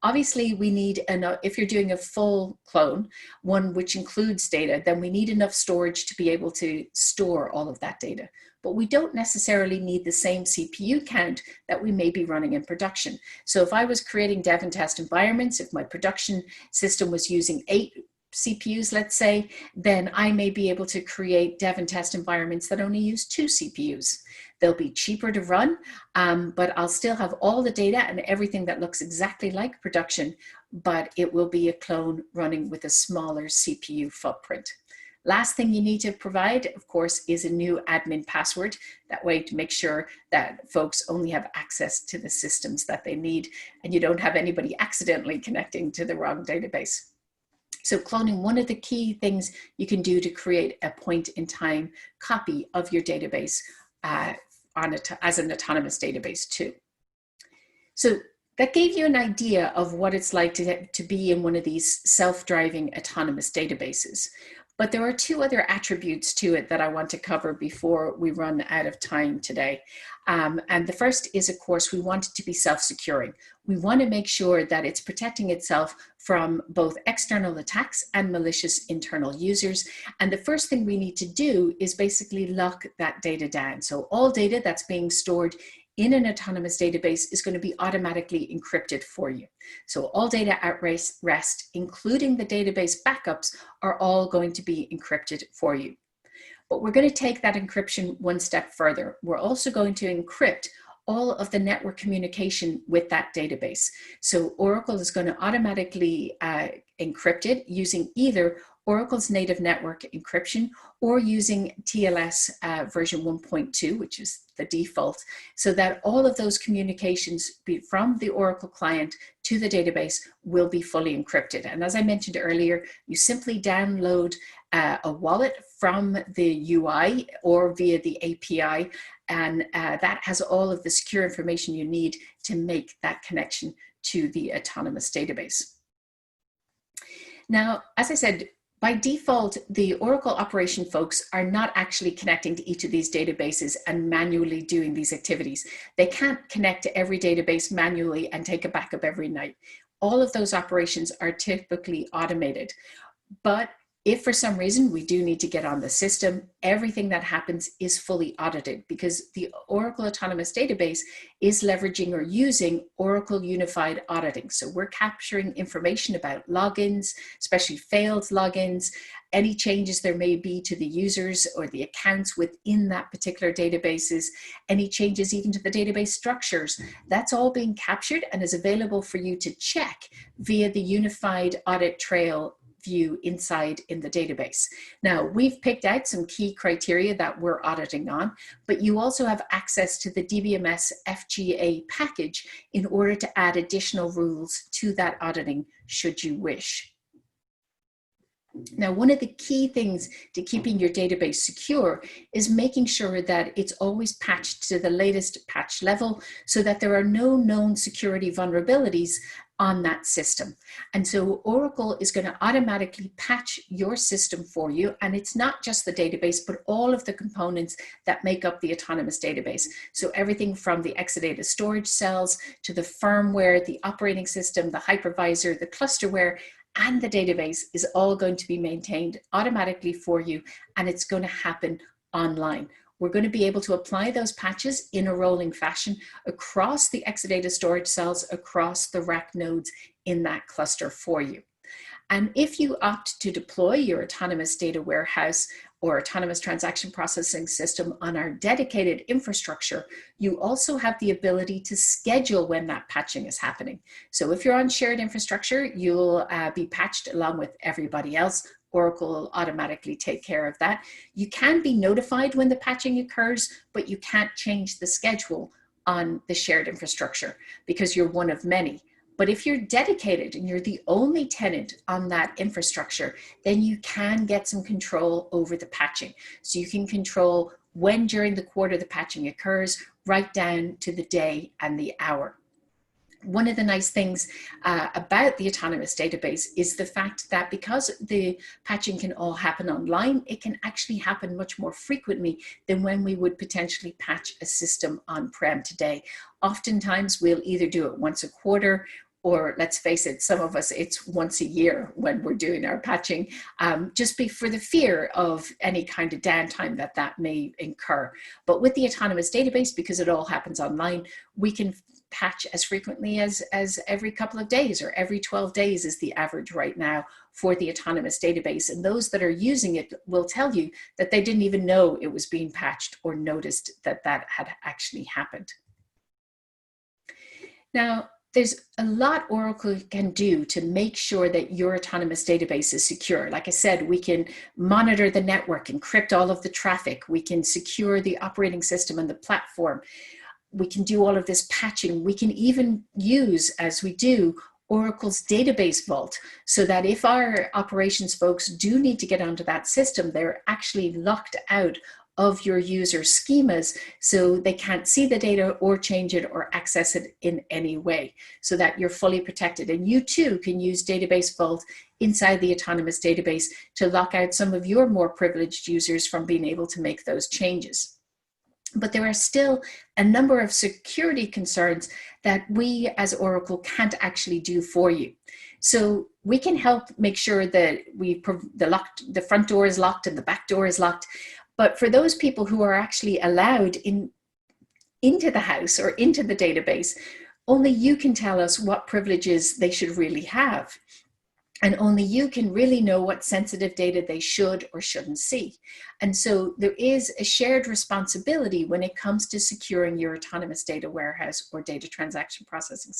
Obviously, we need enough, if you're doing a full clone, one which includes data, then we need enough storage to be able to store all of that data. But we don't necessarily need the same CPU count that we may be running in production. So if I was creating dev and test environments, if my production system was using 8 CPUs, let's say, then I may be able to create dev and test environments that only use 2 CPUs. They'll be cheaper to run, but I'll still have all the data and everything that looks exactly like production, but it will be a clone running with a smaller CPU footprint. Last thing you need to provide, of course, is a new admin password. That way to make sure that folks only have access to the systems that they need and you don't have anybody accidentally connecting to the wrong database. So cloning, one of the key things you can do to create a point-in-time copy of your database as an autonomous database too. So that gave you an idea of what it's like to be in one of these self-driving autonomous databases. But there are 2 other attributes to it that I want to cover before we run out of time today. And the first is, of course, we want it to be self-securing. We want to make sure that it's protecting itself from both external attacks and malicious internal users. And the first thing we need to do is basically lock that data down. So all data that's being stored in an autonomous database is going to be automatically encrypted for you. So all data at rest, including the database backups, are all going to be encrypted for you. But we're going to take that encryption one step further. We're also going to encrypt all of the network communication with that database. So Oracle is going to automatically encrypt it using either Oracle's native network encryption or using TLS version 1.2, which is the default, so that all of those communications from the Oracle client to the database will be fully encrypted. And as I mentioned earlier, you simply download a wallet from the UI or via the API, and that has all of the secure information you need to make that connection to the autonomous database. Now, as I said, by default, the Oracle operation folks are not actually connecting to each of these databases and manually doing these activities. They can't connect to every database manually and take a backup every night. All of those operations are typically automated. But if for some reason we do need to get on the system, everything that happens is fully audited because the Oracle Autonomous Database is leveraging or using Oracle Unified Auditing. So we're capturing information about logins, especially failed logins, any changes there may be to the users or the accounts within that particular databases, any changes even to the database structures. That's all being captured and is available for you to check via the Unified Audit Trail view inside in the database. Now, we've picked out some key criteria that we're auditing on, but you also have access to the DBMS FGA package in order to add additional rules to that auditing should you wish. Now, one of the key things to keeping your database secure is making sure that it's always patched to the latest patch level so that there are no known security vulnerabilities on that system. And so Oracle is going to automatically patch your system for you. And it's not just the database, but all of the components that make up the autonomous database. So everything from the Exadata storage cells to the firmware, the operating system, the hypervisor, the clusterware, and the database is all going to be maintained automatically for you. And it's going to happen online. We're going to be able to apply those patches in a rolling fashion across the Exadata storage cells, across the rack nodes in that cluster for you. And if you opt to deploy your autonomous data warehouse or autonomous transaction processing system on our dedicated infrastructure, you also have the ability to schedule when that patching is happening. So if you're on shared infrastructure, you'll be patched along with everybody else. Oracle will automatically take care of that. You can be notified when the patching occurs, but you can't change the schedule on the shared infrastructure because you're one of many. But if you're dedicated and you're the only tenant on that infrastructure, then you can get some control over the patching. So you can control when during the quarter the patching occurs, right down to the day and the hour. One of the nice things about the autonomous database is the fact that because the patching can all happen online, it can actually happen much more frequently than when we would potentially patch a system on-prem today. Oftentimes we'll either do it once a quarter, or let's face it, some of us, it's once a year when we're doing our patching, just for the fear of any kind of downtime that may incur. But with the autonomous database, because it all happens online, we can patch as frequently as every couple of days, or every 12 days is the average right now for the autonomous database. And those that are using it will tell you that they didn't even know it was being patched or noticed that that had actually happened. Now, there's a lot Oracle can do to make sure that your autonomous database is secure. Like I said, we can monitor the network, encrypt all of the traffic. We can secure the operating system and the platform. We can do all of this patching. We can even use, as we do, Oracle's database vault, so that if our operations folks do need to get onto that system, they're actually locked out of your user schemas, so they can't see the data or change it or access it in any way, so that you're fully protected. And you too can use Database Vault inside the autonomous database to lock out some of your more privileged users from being able to make those changes. But there are still a number of security concerns that we as Oracle can't actually do for you. So we can help make sure that the front door is locked and the back door is locked. But for those people who are actually allowed into the house or into the database, only you can tell us what privileges they should really have. And only you can really know what sensitive data they should or shouldn't see. And so there is a shared responsibility when it comes to securing your autonomous data warehouse or data transaction processing,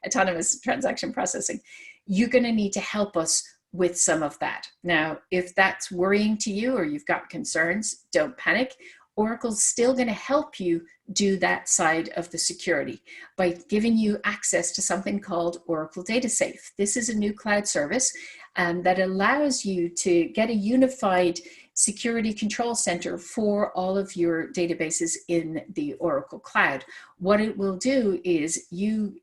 autonomous transaction processing. You're going to need to help us with some of that. Now, if that's worrying to you or you've got concerns, don't panic. Oracle's still going to help you do that side of the security by giving you access to something called Oracle Data Safe. This is a new cloud service that allows you to get a unified security control center for all of your databases in the Oracle Cloud. What it will do is you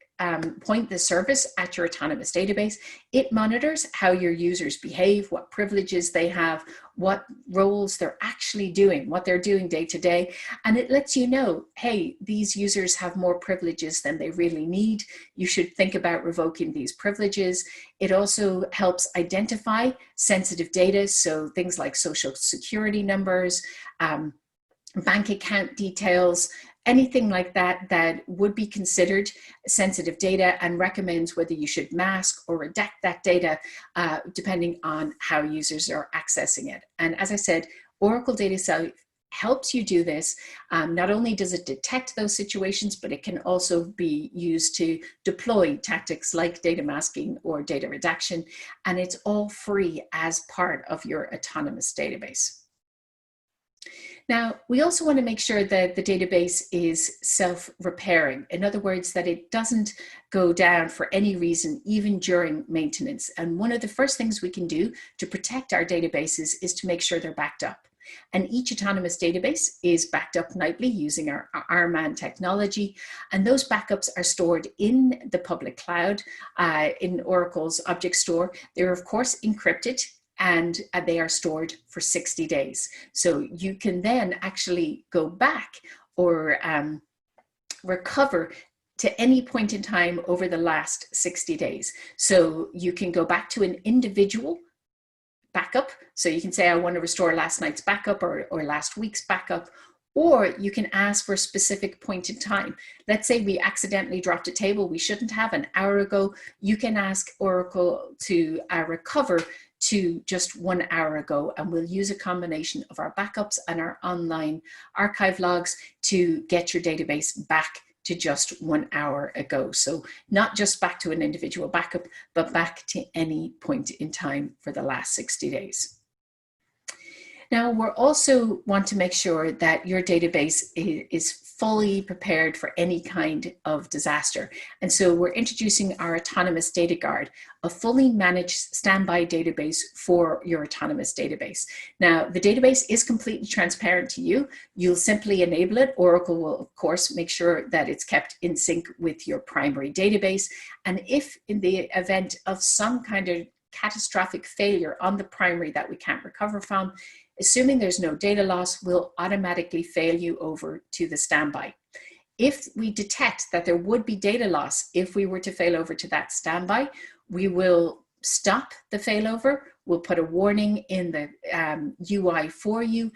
point the service at your autonomous database. It monitors how your users behave, what privileges they have, what roles they're actually doing, what they're doing day to day. And it lets you know, hey, these users have more privileges than they really need. You should think about revoking these privileges. It also helps identify sensitive data. So things like social security numbers, bank account details, anything like that that would be considered sensitive data, and recommends whether you should mask or redact that data depending on how users are accessing it. And as I said, Oracle Data Safe helps you do this. Not only does it detect those situations, but it can also be used to deploy tactics like data masking or data redaction, and it's all free as part of your autonomous database. Now, we also want to make sure that the database is self-repairing. In other words, that it doesn't go down for any reason, even during maintenance. And one of the first things we can do to protect our databases is to make sure they're backed up. And each autonomous database is backed up nightly using our RMAN technology. And those backups are stored in the public cloud, in Oracle's object store. They're, of course, encrypted, and they are stored for 60 days. So you can then actually go back or recover to any point in time over the last 60 days. So you can go back to an individual backup. So you can say, I want to restore last night's backup or last week's backup, or you can ask for a specific point in time. Let's say we accidentally dropped a table we shouldn't have an hour ago. You can ask Oracle to recover to just 1 hour ago, and we'll use a combination of our backups and our online archive logs to get your database back to just 1 hour ago. So not just back to an individual backup, but back to any point in time for the last 60 days. Now, we also want to make sure that your database is fully prepared for any kind of disaster. And so we're introducing our Autonomous Data Guard, a fully managed standby database for your autonomous database. Now, the database is completely transparent to you. You'll simply enable it. Oracle will, of course, make sure that it's kept in sync with your primary database. And if in the event of some kind of catastrophic failure on the primary that we can't recover from, assuming there's no data loss, we'll automatically fail you over to the standby. If we detect that there would be data loss if we were to fail over to that standby, we will stop the failover. We'll put a warning in the UI for you,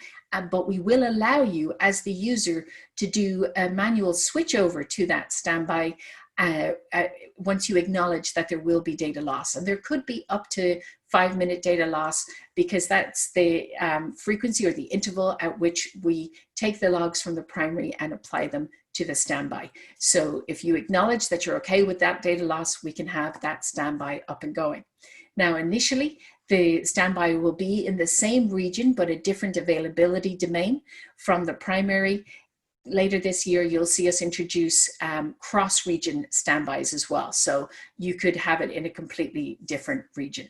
but we will allow you as the user to do a manual switch over to that standby once you acknowledge that there will be data loss. And there could be up to 5-minute data loss, because that's the frequency or the interval at which we take the logs from the primary and apply them to the standby. So if you acknowledge that you're okay with that data loss, we can have that standby up and going. Now, initially, the standby will be in the same region, but a different availability domain from the primary. Later this year, you'll see us introduce cross-region standbys as well. So you could have it in a completely different region.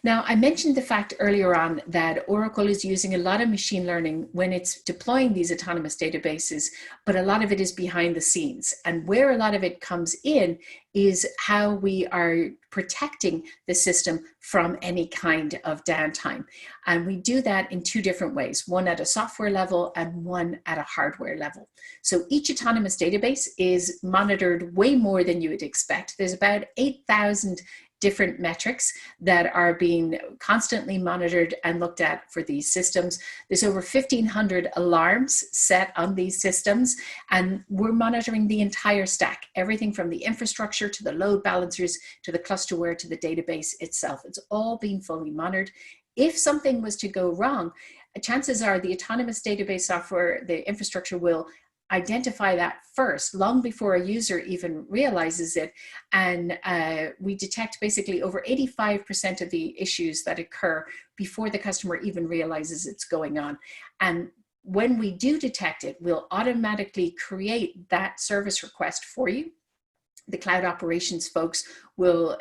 Now, I mentioned the fact earlier on that Oracle is using a lot of machine learning when it's deploying these autonomous databases, but a lot of it is behind the scenes. And where a lot of it comes in is how we are protecting the system from any kind of downtime. And we do that in two different ways, one at a software level and one at a hardware level. So each autonomous database is monitored way more than you would expect. There's about 8,000 different metrics that are being constantly monitored and looked at for these systems. There's over 1,500 alarms set on these systems, and we're monitoring the entire stack, everything from the infrastructure to the load balancers to the clusterware to the database itself. It's all being fully monitored. If something was to go wrong, chances are the autonomous database software, the infrastructure will identify that first, long before a user even realizes it. And we detect basically over 85% of the issues that occur before the customer even realizes it's going on. And when we do detect it, we'll automatically create that service request for you. The cloud operations folks will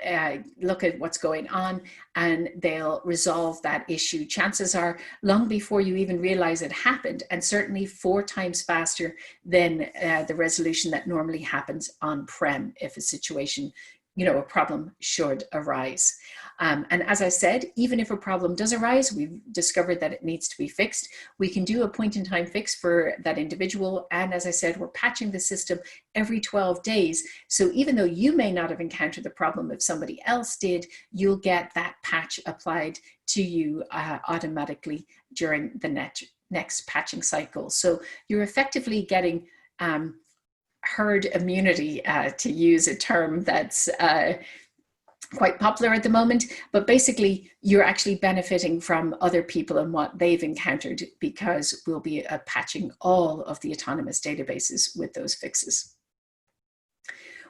look at what's going on and they'll resolve that issue. Chances are long before you even realize it happened, and certainly 4 times faster than the resolution that normally happens on-prem if a situation, a problem should arise. And as I said, even if a problem does arise, we've discovered that it needs to be fixed, we can do a point-in-time fix for that individual. And as I said, we're patching the system every 12 days. So even though you may not have encountered the problem, if somebody else did, you'll get that patch applied to you automatically during the next patching cycle. So you're effectively getting herd immunity, to use a term that's quite popular at the moment, but basically you're actually benefiting from other people and what they've encountered, because we'll be patching all of the autonomous databases with those fixes.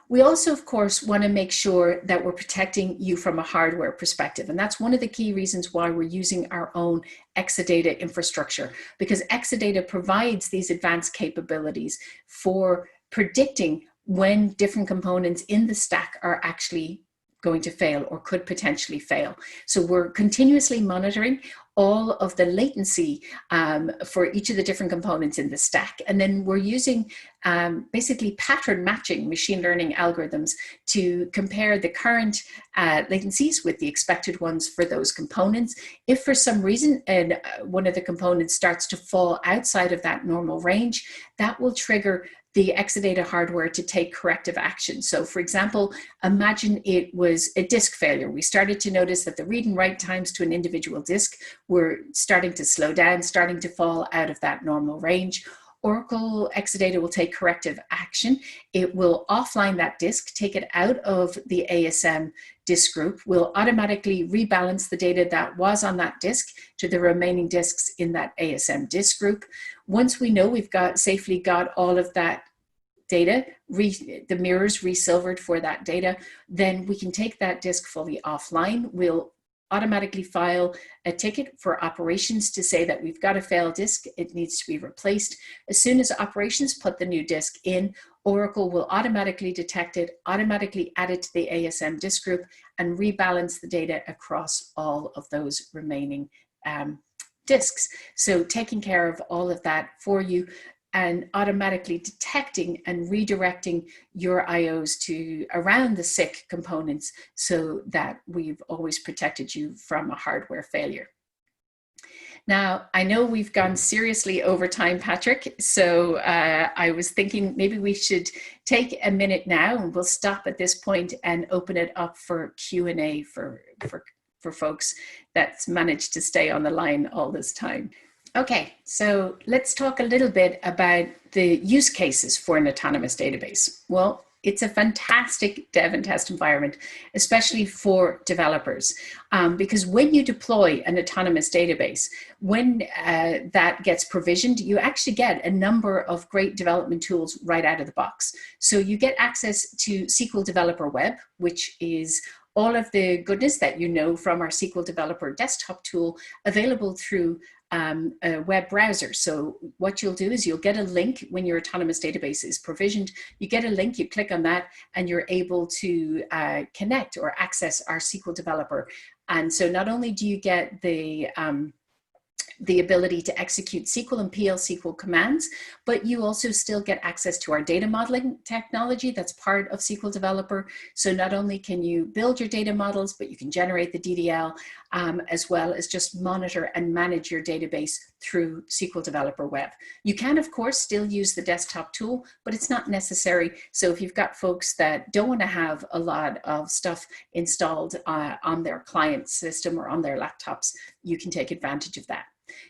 We also, of course, want to make sure that we're protecting you from a hardware perspective. And that's one of the key reasons why we're using our own Exadata infrastructure, because Exadata provides these advanced capabilities for predicting when different components in the stack are actually going to fail or could potentially fail. So we're continuously monitoring all of the latency for each of the different components in the stack. And then we're using basically pattern matching machine learning algorithms to compare the current latencies with the expected ones for those components. If for some reason one of the components starts to fall outside of that normal range, that will trigger the Exadata hardware to take corrective action. So for example, imagine it was a disk failure. We started to notice that the read and write times to an individual disk were starting to slow down, starting to fall out of that normal range. Oracle Exadata will take corrective action. It will offline that disk, take it out of the ASM disk group, will automatically rebalance the data that was on that disk to the remaining disks in that ASM disk group. Once we know we've safely got all of that data, the mirrors resilvered for that data, then we can take that disk fully offline. We'll automatically file a ticket for operations to say that we've got a failed disk, it needs to be replaced. As soon as operations put the new disk in, Oracle will automatically detect it, automatically add it to the ASM disk group, and rebalance the data across all of those remaining disks. So taking care of all of that for you and automatically detecting and redirecting your IOs to around the SIC components so that we've always protected you from a hardware failure. Now, I know we've gone seriously over time, Patrick, so I was thinking maybe we should take a minute now and we'll stop at this point and open it up for Q&A for folks that's managed to stay on the line all this time. Okay, so let's talk a little bit about the use cases for an autonomous database. Well, it's a fantastic dev and test environment, especially for developers, because when you deploy an autonomous database, when that gets provisioned, you actually get a number of great development tools right out of the box. So you get access to SQL Developer Web, which is all of the goodness that you know from our SQL Developer desktop tool available through a web browser. So what you'll do is you'll get a link when your autonomous database is provisioned. You get a link, you click on that, and you're able to connect or access our SQL Developer. And so not only do you get the ability to execute SQL and PL SQL commands, but you also still get access to our data modeling technology that's part of SQL Developer. So not only can you build your data models, but you can generate the DDL, as well as just monitor and manage your database through SQL Developer Web. You can, of course, still use the desktop tool, but it's not necessary. So if you've got folks that don't want to have a lot of stuff installed on their client system or on their laptops, you can take advantage of that.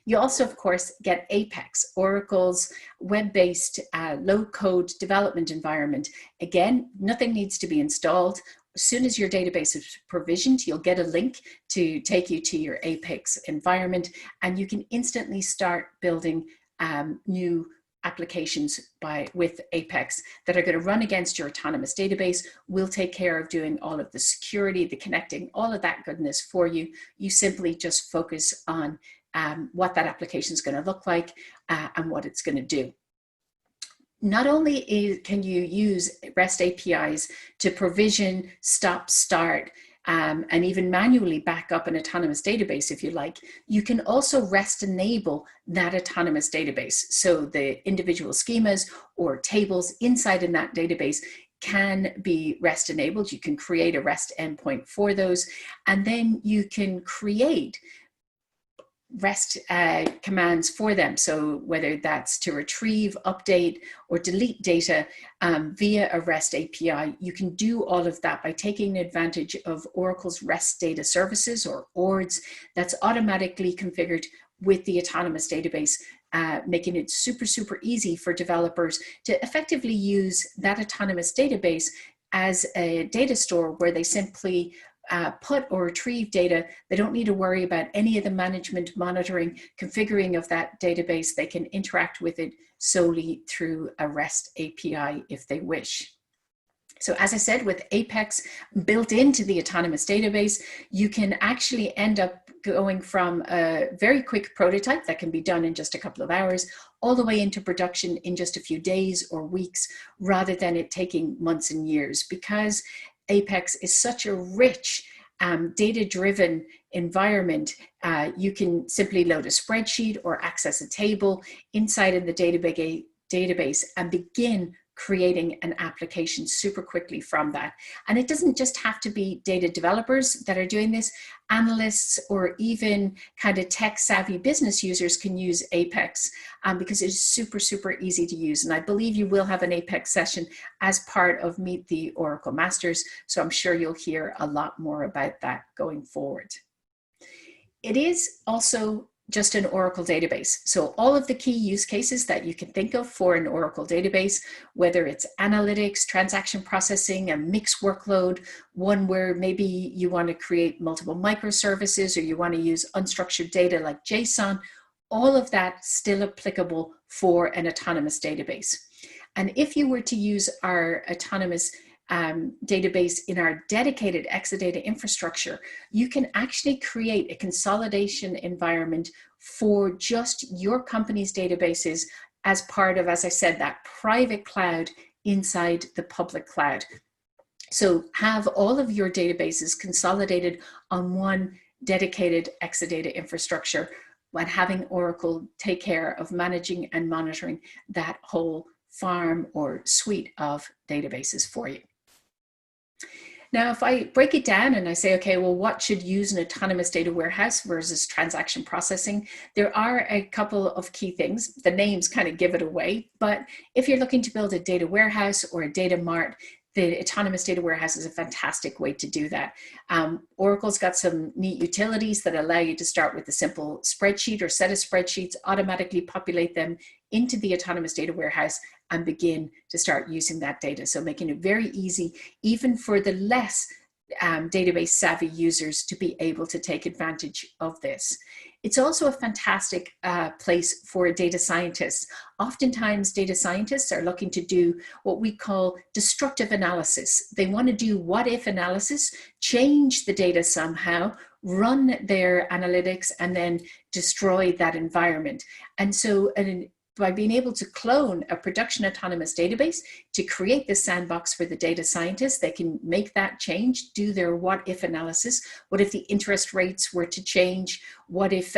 You also, of course, get Apex, Oracle's web-based low-code development environment. Again, nothing needs to be installed. As soon as your database is provisioned, you'll get a link to take you to your Apex environment, and you can instantly start building new applications with Apex that are going to run against your autonomous database. We'll take care of doing all of the security, the connecting, all of that goodness for you. You simply just focus on what that application is going to look like and what it's going to do. Not only can you use REST APIs to provision, stop, start, and even manually back up an autonomous database if you like, you can also REST enable that autonomous database. So the individual schemas or tables inside in that database can be REST enabled. You can create a REST endpoint for those, and then you can create REST commands for them. So whether that's to retrieve, update, or delete data via a REST API, you can do all of that by taking advantage of Oracle's REST Data Services, or ORDS, that's automatically configured with the autonomous database, making it super, super easy for developers to effectively use that autonomous database as a data store where they simply put or retrieve data. They don't need to worry about any of the management, monitoring, configuring of that database. They can interact with it solely through a REST API if they wish. So as I said, with Apex built into the autonomous database, you can actually end up going from a very quick prototype that can be done in just a couple of hours all the way into production in just a few days or weeks, rather than it taking months and years, because Apex is such a rich data-driven environment. You can simply load a spreadsheet or access a table inside of the database and begin creating an application super quickly from that. And it doesn't just have to be data developers that are doing this. Analysts or even kind of tech-savvy business users can use Apex because it's super, super easy to use. And I believe you will have an Apex session as part of Meet the Oracle Masters. So I'm sure you'll hear a lot more about that going forward. It is also just an Oracle database. So all of the key use cases that you can think of for an Oracle database, whether it's analytics, transaction processing, a mixed workload, one where maybe you want to create multiple microservices or you want to use unstructured data like JSON, all of that still applicable for an autonomous database. And if you were to use our autonomous database in our dedicated Exadata infrastructure, you can actually create a consolidation environment for just your company's databases as part of, as I said, that private cloud inside the public cloud. So have all of your databases consolidated on one dedicated Exadata infrastructure, when having Oracle take care of managing and monitoring that whole farm or suite of databases for you. Now, if I break it down and I say, okay, well, what should use an autonomous data warehouse versus transaction processing? There are a couple of key things. The names kind of give it away, but if you're looking to build a data warehouse or a data mart, the autonomous data warehouse is a fantastic way to do that. Oracle's got some neat utilities that allow you to start with a simple spreadsheet or set of spreadsheets, automatically populate them into the autonomous data warehouse and begin to start using that data. So making it very easy, even for the less database savvy users, to be able to take advantage of this. It's also a fantastic place for data scientists. Oftentimes, data scientists are looking to do what we call destructive analysis. They want to do what-if analysis, change the data somehow, run their analytics, and then destroy that environment. And so by being able to clone a production autonomous database to create the sandbox for the data scientists, they can make that change, do their what-if analysis. What if the interest rates were to change? What if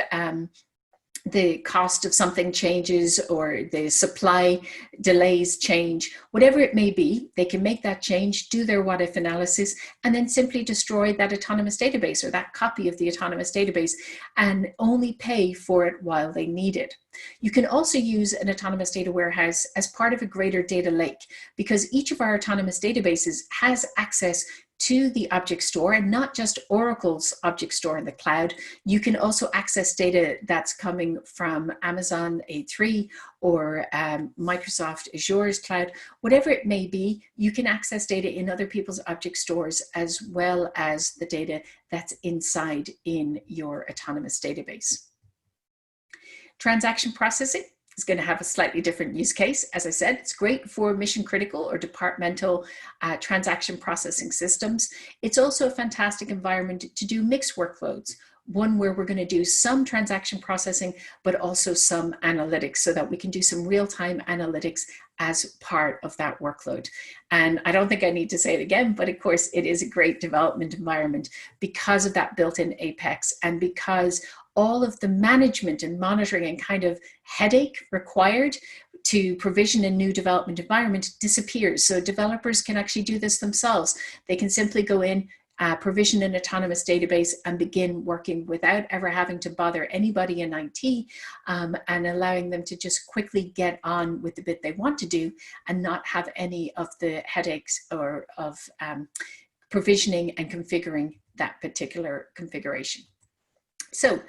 the cost of something changes or the supply delays change? Whatever it may be, they can make that change, do their what-if analysis, and then simply destroy that autonomous database or that copy of the autonomous database and only pay for it while they need it. You can also use an autonomous data warehouse as part of a greater data lake, because each of our autonomous databases has access to the object store, and not just Oracle's object store in the cloud. You can also access data that's coming from Amazon A3 or Microsoft Azure's cloud. Whatever it may be, you can access data in other people's object stores as well as the data that's inside in your autonomous database. Transaction processing is going to have a slightly different use case. As I said, it's great for mission critical or departmental transaction processing systems. It's also a fantastic environment to do mixed workloads, one where we're going to do some transaction processing, but also some analytics, so that we can do some real-time analytics as part of that workload. And I don't think I need to say it again, but of course it is a great development environment because of that built-in Apex, and because all of the management and monitoring and kind of headache required to provision a new development environment disappears. So developers can actually do this themselves. They can simply go in, provision an autonomous database, and begin working without ever having to bother anybody in IT, and allowing them to just quickly get on with the bit they want to do and not have any of the headaches or of provisioning and configuring that particular configuration. So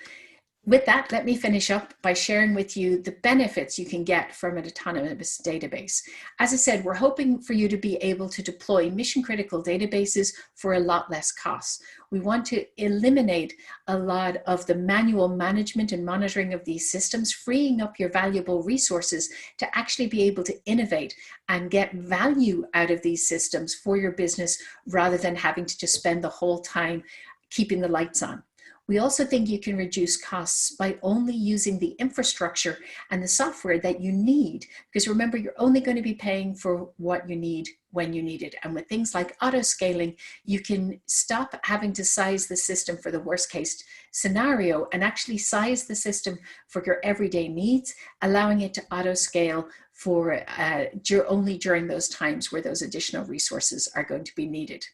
with that, let me finish up by sharing with you the benefits you can get from an autonomous database. As I said, we're hoping for you to be able to deploy mission critical databases for a lot less costs. We want to eliminate a lot of the manual management and monitoring of these systems, freeing up your valuable resources to actually be able to innovate and get value out of these systems for your business, rather than having to just spend the whole time keeping the lights on. We also think you can reduce costs by only using the infrastructure and the software that you need, because remember, you're only going to be paying for what you need when you need it. And with things like auto scaling, you can stop having to size the system for the worst case scenario and actually size the system for your everyday needs, allowing it to auto scale for only during those times where those additional resources are going to be needed.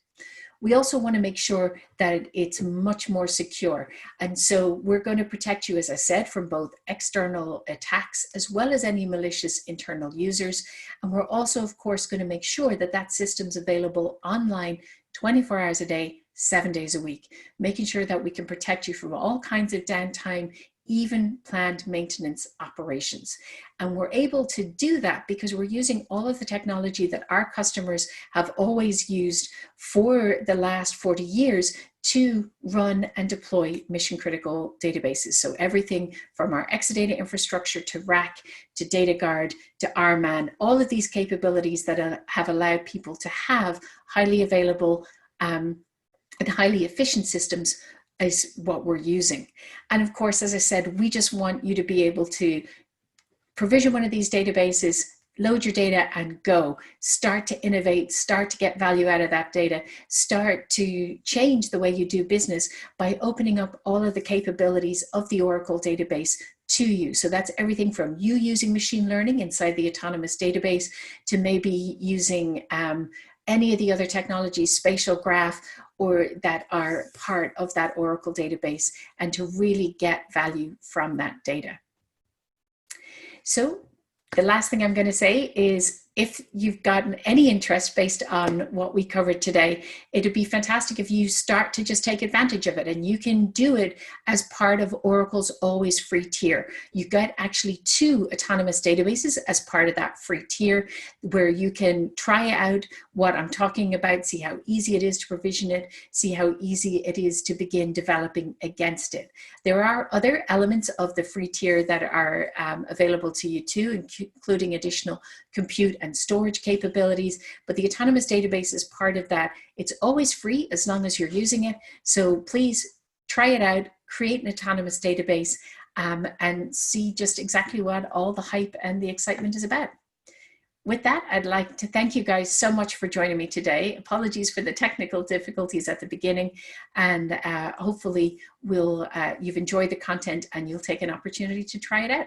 We also want to make sure that it's much more secure. And so we're going to protect you, as I said, from both external attacks as well as any malicious internal users. And we're also, of course, going to make sure that that system's available online 24 hours a day, 7 days a week, making sure that we can protect you from all kinds of downtime even planned maintenance operations. And we're able to do that because we're using all of the technology that our customers have always used for the last 40 years to run and deploy mission critical databases. So everything from our Exadata infrastructure to RAC, to DataGuard, to RMAN, all of these capabilities that have allowed people to have highly available and highly efficient systems is what we're using. And of course, as I said, we just want you to be able to provision one of these databases, load your data and go. Start to innovate, start to get value out of that data, start to change the way you do business by opening up all of the capabilities of the Oracle database to you. So that's everything from you using machine learning inside the autonomous database to maybe using any of the other technologies, spatial graph, or that are part of that Oracle database, and to really get value from that data. So the last thing I'm going to say is, if you've gotten any interest based on what we covered today, it'd be fantastic if you start to just take advantage of it, and you can do it as part of Oracle's always free tier. You've got actually 2 autonomous databases as part of that free tier, where you can try out what I'm talking about, see how easy it is to provision it, see how easy it is to begin developing against it. There are other elements of the free tier that are available to you too, including additional compute and storage capabilities, but the autonomous database is part of that. It's always free as long as you're using it. So please try it out, create an autonomous database, and see just exactly what all the hype and the excitement is about. With that, I'd like to thank you guys so much for joining me today. Apologies for the technical difficulties at the beginning, and hopefully you've enjoyed the content and you'll take an opportunity to try it out.